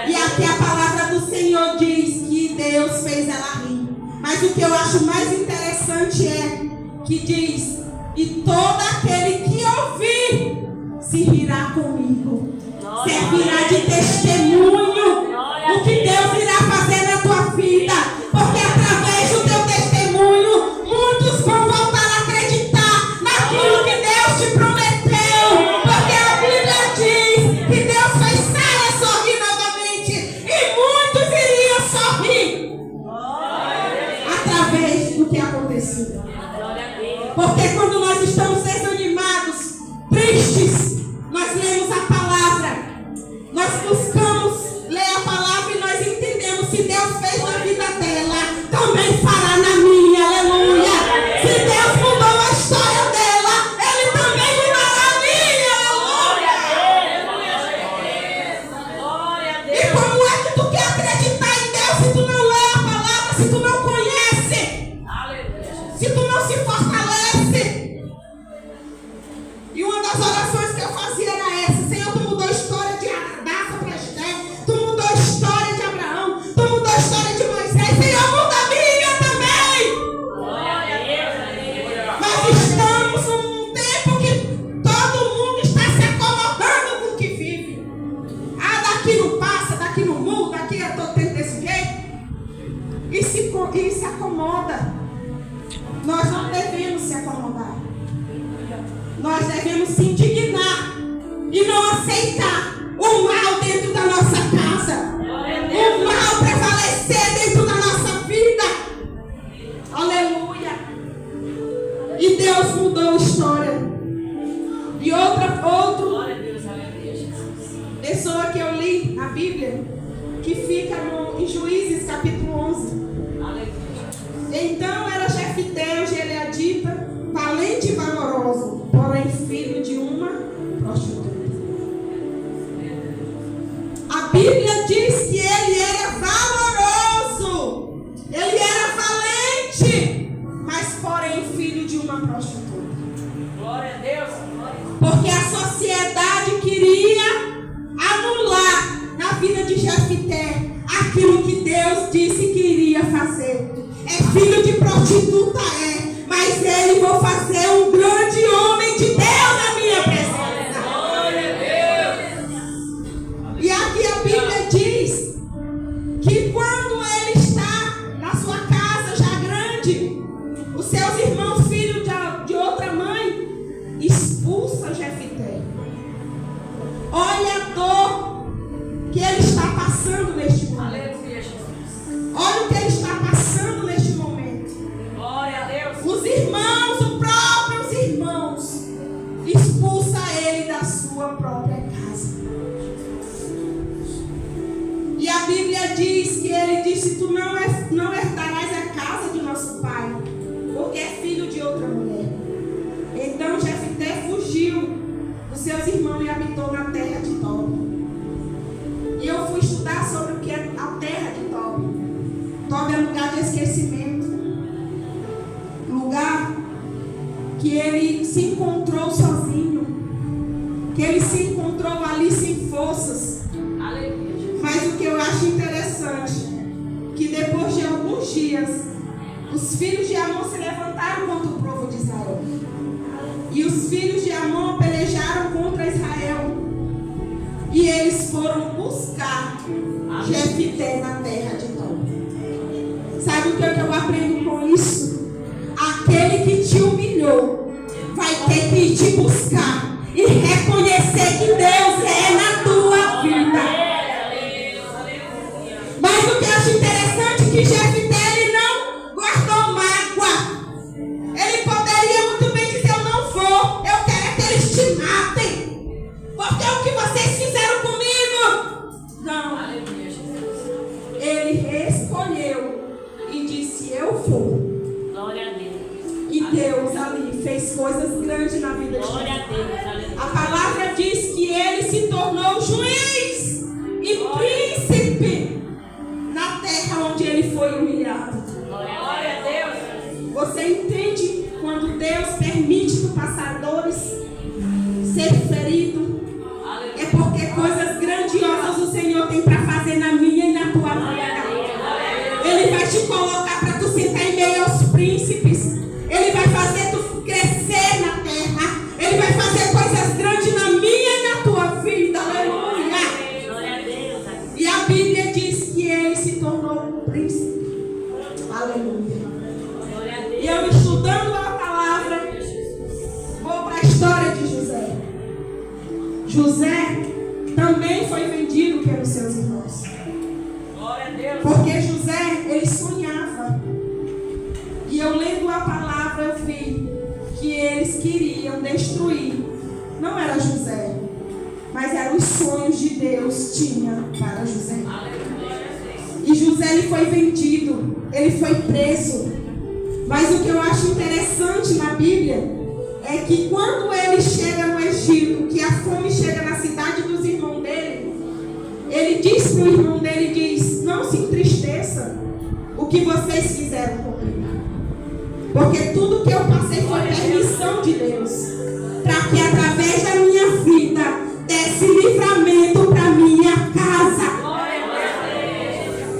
[SPEAKER 3] E aqui a palavra do Senhor diz que Deus fez ela rir. Mas o que eu acho mais interessante é que diz: e todo aquele que ouvir se rirá comigo. Servirá de testemunho o que Deus irá fazer na tua vida. Porque através do teu testemunho, muitos vão voltar a acreditar naquilo que Deus te prometeu. Porque a Bíblia diz que Deus fez Sara sorrir novamente. E muitos iriam sorrir através do que aconteceu. Porque quando nós estamos desanimados, tristes, nós lemos a palavra. Nós buscamos ler a palavra e nós entendemos: se Deus fez na vida dela, também fará na minha. Aleluia. Se Deus mudou a história dela, Ele também mudará a minha. Aleluia. E como é que tu quer acreditar em Deus se tu não lê a palavra, se tu não conhece, se tu não se fortalece? E uma das orações que eu fazia era essa: Senhor, tu mudou a história de Adassa para Esther, tu mudou a história de Abraão, tu mudou a história de Moisés. Senhor, muda a minha também.
[SPEAKER 2] Glória a Deus.
[SPEAKER 3] Nós estamos num tempo que todo mundo está se acomodando com o que vive. Ah, daqui não passa, daqui não muda, daqui eu estou tendo desse jeito. E se acomoda. Nós não devemos se acomodar. Nós devemos se indignar e não aceitar o mal dentro da nossa casa, o mal prevalecer dentro da nossa vida. Aleluia. E Deus mudou a história. E outra
[SPEAKER 2] Glória a Deus. Aleluia, Jesus.
[SPEAKER 3] pessoa que eu li a Bíblia, que fica em Juízes capítulo 11.
[SPEAKER 2] Aleluia.
[SPEAKER 3] Então era Jefté, o gileadita, valente e valoroso, porém filho de uma prostituta. A Bíblia diz que ele era valoroso, ele era valente, mas porém filho de uma prostituta.
[SPEAKER 2] Glória a Deus.
[SPEAKER 3] Porque a sociedade queria anular na vida de Jefté aquilo que Deus disse que iria fazer. É filho de prostituta, mas ele vai fazer um grande homem de Deus na minha presença.
[SPEAKER 2] Glória a Deus.
[SPEAKER 3] E aqui a Bíblia diz que quando ele está na sua casa já grande, os seus irmãos, filhos de outra mãe, expulsa Jefté. Olha a dor que ele está passando neste momento.
[SPEAKER 2] Aleluia, Jesus.
[SPEAKER 3] Olha o que ele está passando neste momento.
[SPEAKER 2] Glória a Deus.
[SPEAKER 3] Os irmãos, os próprios irmãos, expulsa ele da sua própria casa. E a Bíblia diz que ele disse: tu não herdarás a casa de nosso pai, porque é filho de outra mulher. Então Jefté fugiu dos seus irmãos e habitou na terra de Tob. E eu fui estudar sobre o que é a terra de Tob. Jacob é lugar de esquecimento. Lugar que ele se encontrou sozinho. Que ele se encontrou ali sem forças. Mas o que eu acho interessante, que depois de alguns dias, os filhos de Amon se levantaram contra o povo de Israel. E os filhos de Amon pelejaram contra Israel. E eles foram buscar Jefité na terra de Tom. Sabe o que eu aprendo com isso? Aquele que te humilhou vai ter que te buscar e reconhecer que Deus é na tua vida. Mas o que eu acho interessante é que Jefité, ele não guardou mágoa. Ele poderia muito bem dizer: eu não vou, eu quero que eles te matem, porque é o que vocês fizeram comigo. Não. Ele escolheu e disse: eu vou.
[SPEAKER 2] Glória a Deus.
[SPEAKER 3] E Deus ali fez coisas grandes na vida de
[SPEAKER 2] Glória a Deus.
[SPEAKER 3] A palavra diz que ele se tornou juiz e príncipe na terra onde ele foi humilhado.
[SPEAKER 2] Glória a Deus.
[SPEAKER 3] Você entende quando Deus permite tu passar dores, ser ferido? É porque coisas grandiosas o Senhor tem para fazer na minha e na tua vida. Ele vai te colocar para tu sentar em meio aos príncipes. Ele vai fazer tu crescer na terra. Ele vai fazer coisas grandes na minha e na tua vida. Aleluia.
[SPEAKER 2] Glória a Deus.
[SPEAKER 3] E a Bíblia diz que ele se tornou um príncipe. Aleluia.
[SPEAKER 2] Glória a Deus.
[SPEAKER 3] E eu, estudando a palavra, vou para a história de José. José também foi vendido pelos seus irmãos.
[SPEAKER 2] Glória a Deus.
[SPEAKER 3] Porque José, ele sonhava. E eu lendo a palavra, eu vi que eles queriam destruir. Não era José, mas eram os sonhos de Deus tinha para José. E José, ele foi vendido, ele foi preso. Mas o que eu acho interessante na Bíblia é que quando ele chega no Egito, que a fome chega na cidade dos irmãos dele, ele diz para o irmão dele, diz: não se entristeça o que vocês fizeram comigo, porque tudo que eu passei foi permissão de Deus, para que através da minha vida desse livramento para minha casa.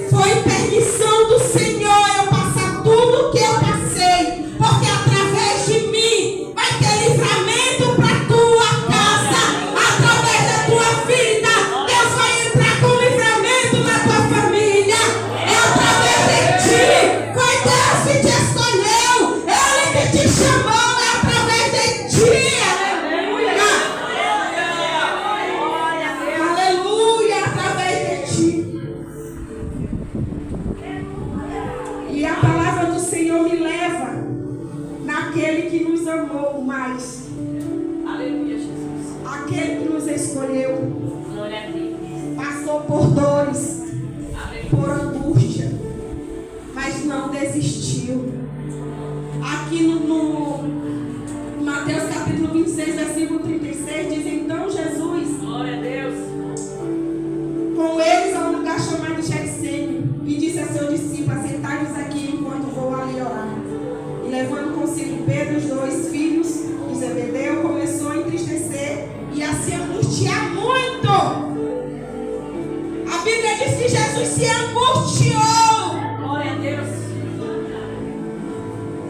[SPEAKER 3] Foi permissão do Senhor eu passar tudo que eu passei, porque através de mim vai ter livramento para tua casa. Através da tua vida, Deus vai entrar com livramento na tua família. É através de ti. Foi Deus que te escolheu, Ele que te chamou, é através de ti. Aleluia. Aleluia, através de ti. E a palavra do Senhor me leva naquele que nos amou mais.
[SPEAKER 2] Aleluia, Jesus.
[SPEAKER 3] Aquele que nos escolheu.
[SPEAKER 2] Glória a Deus.
[SPEAKER 3] Passou por dores,
[SPEAKER 2] Aleluia.
[SPEAKER 3] por angústia, mas não desistiu. Aqui no Mateus capítulo 26, versículo 36, diz: então Jesus,
[SPEAKER 2] Glória a Deus.
[SPEAKER 3] com eles a um lugar chamado Getsêmani, e disse a seu discípulo: assentai-vos aqui enquanto vou ali orar. E levando consigo Pedro, os dois filhos de Zebedeu, começou a entristecer e a se angustiar muito. A Bíblia diz que Jesus se angustiou,
[SPEAKER 2] Glória a Deus.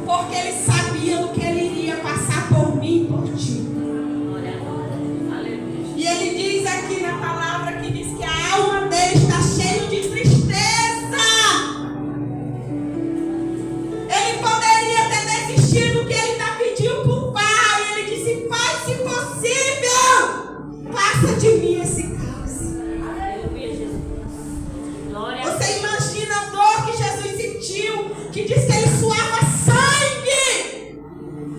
[SPEAKER 3] porque ele sabia do que ele iria passar por mim e por ti.
[SPEAKER 2] Glória a Deus. Aleluia.
[SPEAKER 3] E ele diz aqui na palavra que diz que a alma dele está cheia de tristeza. Ele poderia ter desistido do que ele está pedindo para o Pai. Ele disse: Pai, se possível, passa de mim esse cálice.
[SPEAKER 2] Aleluia, Jesus. Glória a Deus.
[SPEAKER 3] Você imagina a dor que Jesus sentiu, que diz que ele suava sangue,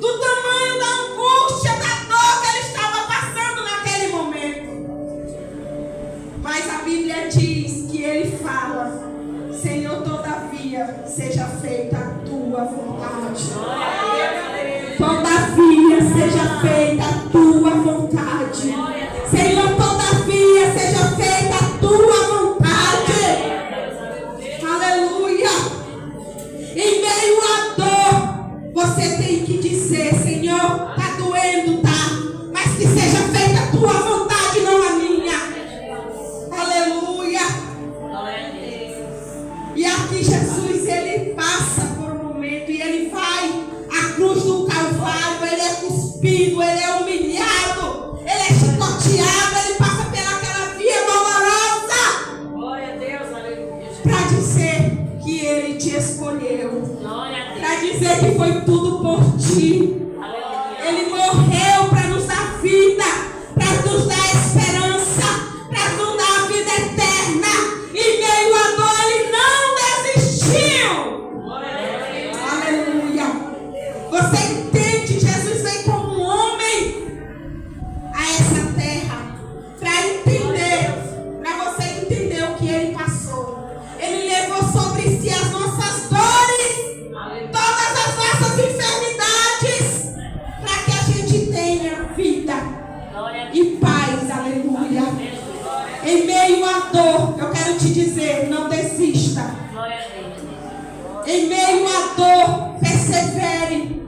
[SPEAKER 3] do tamanho da angústia, da dor que ele estava passando naquele momento. Mas a Bíblia diz que ele fala: Senhor, todavia seja feita a tua vontade.
[SPEAKER 2] Glória a Deus.
[SPEAKER 3] Todavia seja feita a tua vontade. Senhor, todavia seja feita a tua vontade. Aleluia. aqui Jesus, ele passa por um momento e ele vai à cruz do Calvário, ele é cuspido, ele é humilhado, ele é chicoteado, ele passa pelaquela via dolorosa.
[SPEAKER 2] Glória a Deus, aleluia.
[SPEAKER 3] Para dizer que ele te escolheu,
[SPEAKER 2] Glória a Deus.
[SPEAKER 3] para dizer que foi tudo por ti.
[SPEAKER 2] Aleluia.
[SPEAKER 3] Ele morreu para nos dar vida, para nos dar esperança, para nos dar a vida eterna. Em meio à dor, ele não desistiu.
[SPEAKER 2] Glória a Deus.
[SPEAKER 3] Aleluia. Você entende? Jesus veio como um homem a essa terra para entender, para você entender o que ele passou. Ele levou sobre si as nossas dores, todas as nossas enfermidades, para que a gente tenha vida e paz. Aleluia. Em meio à dor, eu quero te dizer, não desista.
[SPEAKER 2] Glória a Deus.
[SPEAKER 3] Em meio à dor, persevere.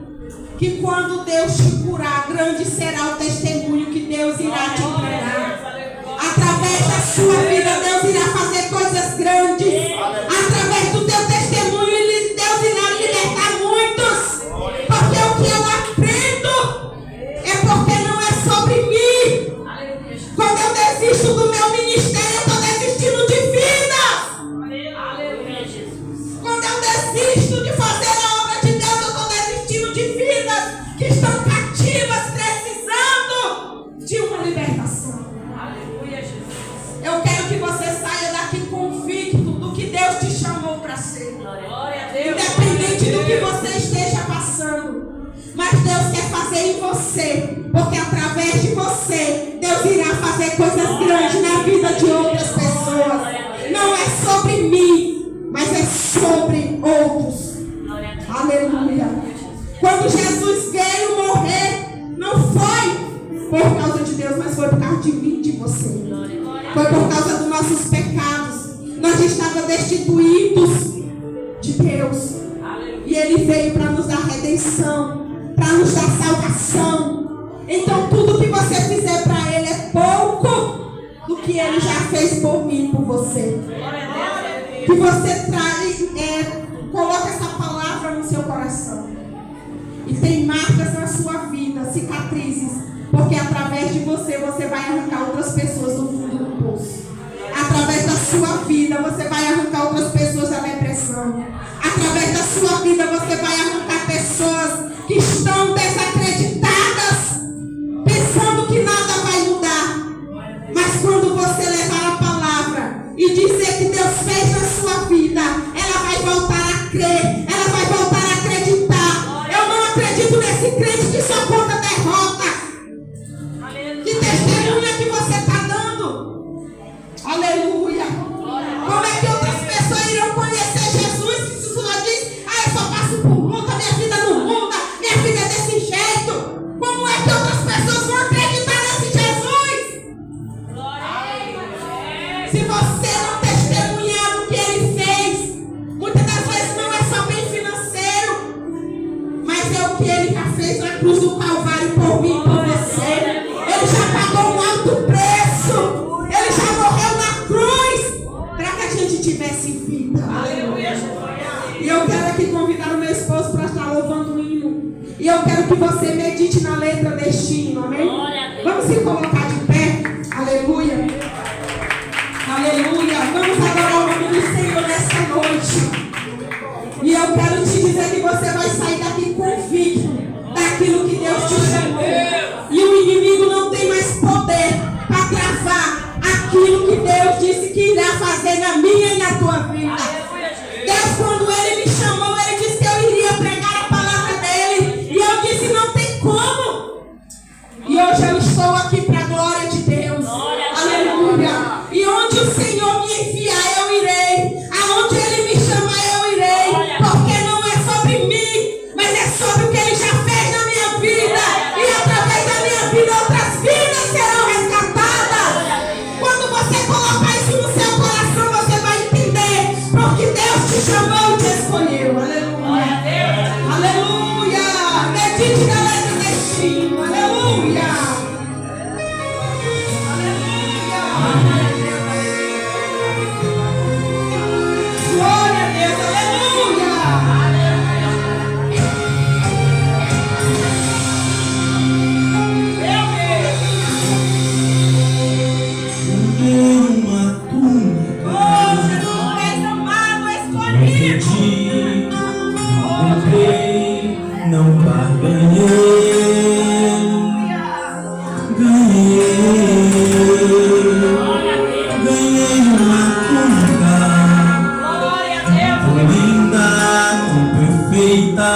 [SPEAKER 3] Que quando Deus te curar, grande será o testemunho que Deus irá te entregar. Através da sua vida, Deus irá fazer coisas grandes. Através do teu testemunho, Deus irá libertar muitos. Porque o que eu aprendo é porque não é sobre mim. Quando eu desisto do meu ministério, eu estou desistindo de vida.
[SPEAKER 2] Aleluia, Jesus.
[SPEAKER 3] Quando eu desisto de fazer a obra de Deus, eu estou desistindo de vidas que estão cativas, precisando de uma libertação.
[SPEAKER 2] Aleluia, Jesus.
[SPEAKER 3] Eu quero que você saia daqui convicto do que Deus te chamou para ser.
[SPEAKER 2] Glória a Deus.
[SPEAKER 3] Independente do que você esteja passando. Mas Deus quer fazer em você. Porque através de você, Deus irá fazer coisas grandes na vida de outras pessoas. Não é sobre mim, mas é sobre outros.
[SPEAKER 2] Glória a Deus.
[SPEAKER 3] Aleluia. Quando Jesus veio morrer, não foi por causa de Deus, mas foi por causa de mim e de você. Foi por causa dos nossos pecados. Nós estávamos destituídos de Deus. E Ele veio para nos dar redenção, para nos dar salvação. Então tudo que você fizer para Ele é pouco do que Ele já fez por mim e por você. Que você coloque essa palavra no seu coração. E tem marcas na sua vida, cicatrizes. Porque através de você, você vai arrancar outras pessoas do fundo do poço. Através da sua vida, você vai arrancar outras pessoas da depressão. Através da sua vida, você vai arrancar pessoas que estão desacreditadas, pensando que nada vai mudar. Mas quando você levar a palavra e dizer que Deus fez na sua vida, ela vai voltar a crer, ela vai voltar a acreditar. Eu não acredito nesse crente que só conta derrota. Que testemunha que você está dando? Aleluia. Como é que outras pessoas irão conhecer Jesus se só diz, eu só passo por luta, minha vida não muda, minha vida é desse jeito? Como é que outras pessoas vão acreditar nesse Jesus? Se você não testemunhar do que Ele fez, muitas das vezes não é só bem financeiro, mas é o que Ele já fez na cruz do Calvário por mim e por você. Ele já pagou um alto preço. Ele já morreu na cruz para que a gente tivesse vida.
[SPEAKER 2] Aleluia.
[SPEAKER 3] E eu quero aqui convidar o meu esposo para estar louvando um hino. E eu quero que você medite na letra deste hino, amém? Vamos se colocar de pé. Aleluia. Aleluia. Vamos adorar o nome do Senhor nesta noite. E eu quero te dizer que você vai sair daqui convicto daquilo que Deus te chamou. E o inimigo não tem mais poder para travar aquilo que Deus disse que irá fazer na minha e na tua vida. Deus, quando Ele me chamou, Ele disse que eu iria pregar a palavra dEle. E eu disse, não tem como. E hoje eu estou aqui para a glória de Deus. Aleluia. E onde o Senhor me enviar, eu irei. Aonde Ele me chamar, eu irei. Porque não é sobre mim, mas é sobre o que Ele já fez na minha vida. E através da minha vida, outras vidas serão resgatadas. Quando você colocar isso no seu coração, você vai entender. Porque Deus te chamou e te escolheu. Aleluia. Aleluia. Medite na letra deste hino. Aleluia. Aleluia. Glória a Deus.
[SPEAKER 4] entendi, entrei, não barganhei, ganhei uma túnica, tão linda, tão perfeita,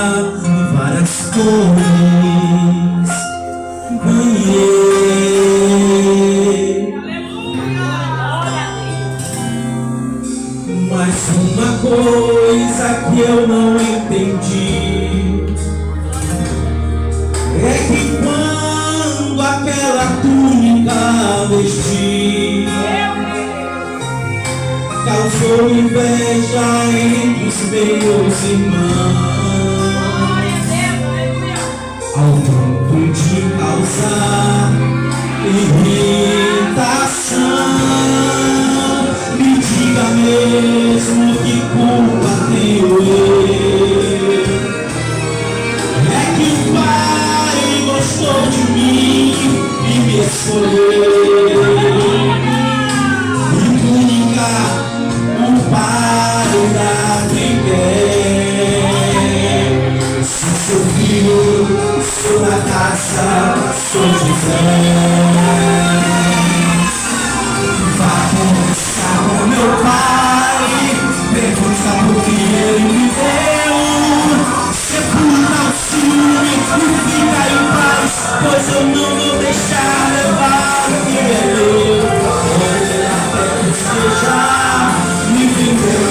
[SPEAKER 4] várias cores, ganhei. Mas uma coisa que eu não entendi é que quando aquela túnica vesti, causou inveja entre os meus irmãos, ao ponto de causar irritação. Me diga mesmo que culpa tenho eu. É que o Pai gostou de mim e me escolheu. E túnica o Pai dá quem quer. Se sou filho, sou da casa, sou José. O meu pai pergunta por que ele me deu. Sepulta o ciúme e fica em paz, pois eu não vou deixar levar o que é meu. Pode até que seja me vender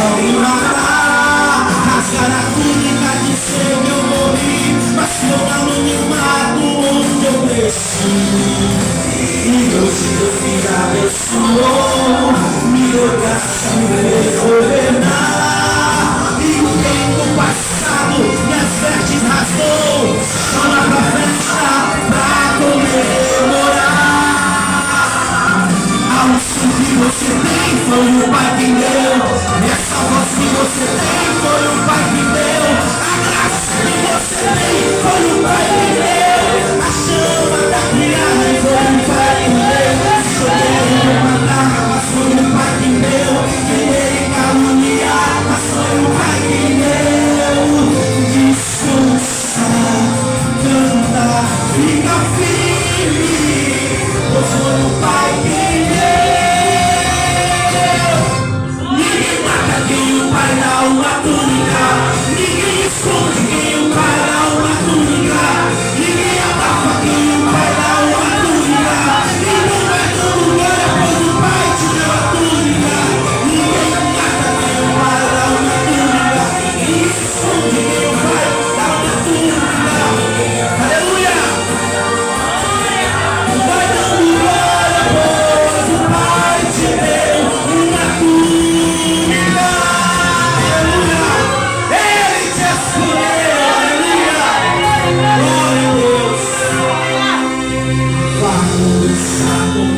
[SPEAKER 4] ou me matar, rasgar a túnica, dizer que eu morri, mas eu anonimato onde eu cresci. E hoje Deus me abençoou, me deu graça, me fez governar. E o tempo passado minhas vestes rasgou, chama pra festa, pra comemorar. A unção que você tem foi o Pai que deu, e essa voz que você tem foi o Pai que deu, a graça que você tem foi o Pai que deu, a chama da criada foi o Pai que deu. Mas foi o Pai que deu, querer caluniar, mas foi o Pai que deu. Descansar, cantar, fica firme, pois foi o Pai que deu. Ninguém mata quem o Pai dá uma túnica, ninguém esconde quem o Pai dá uma túnica, ninguém abafa quem o Pai dá uma túnica, e não é tão lugar.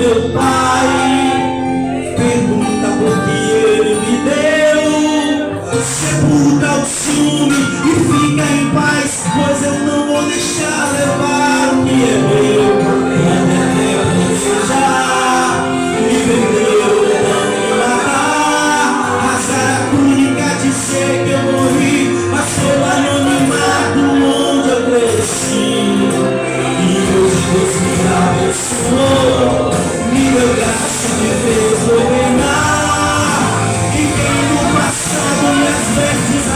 [SPEAKER 4] Meu Pai pergunta por que ele me deu. Sepulta o ciúme e fica em paz, pois eu não vou deixar levar o que é meu. Quando é tempo seja me vendeu, não me matar, rasgar a túnica, dizer que eu morri, mas foi lá no anonimato onde eu cresci. E hoje Deus me abençoou, me deu graça, me fez governar. E quem no passado minhas vestes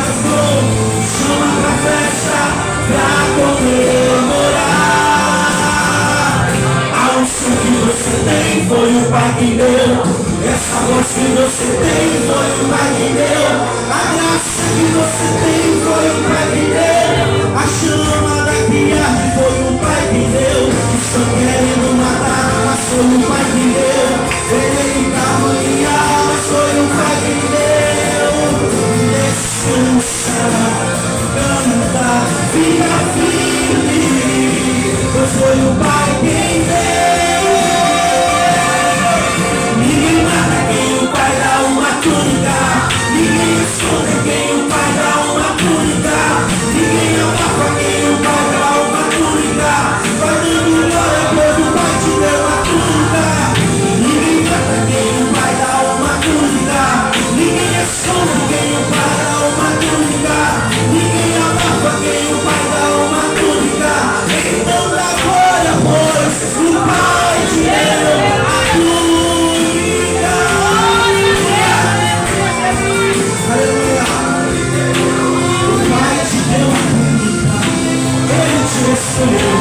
[SPEAKER 4] sou eu.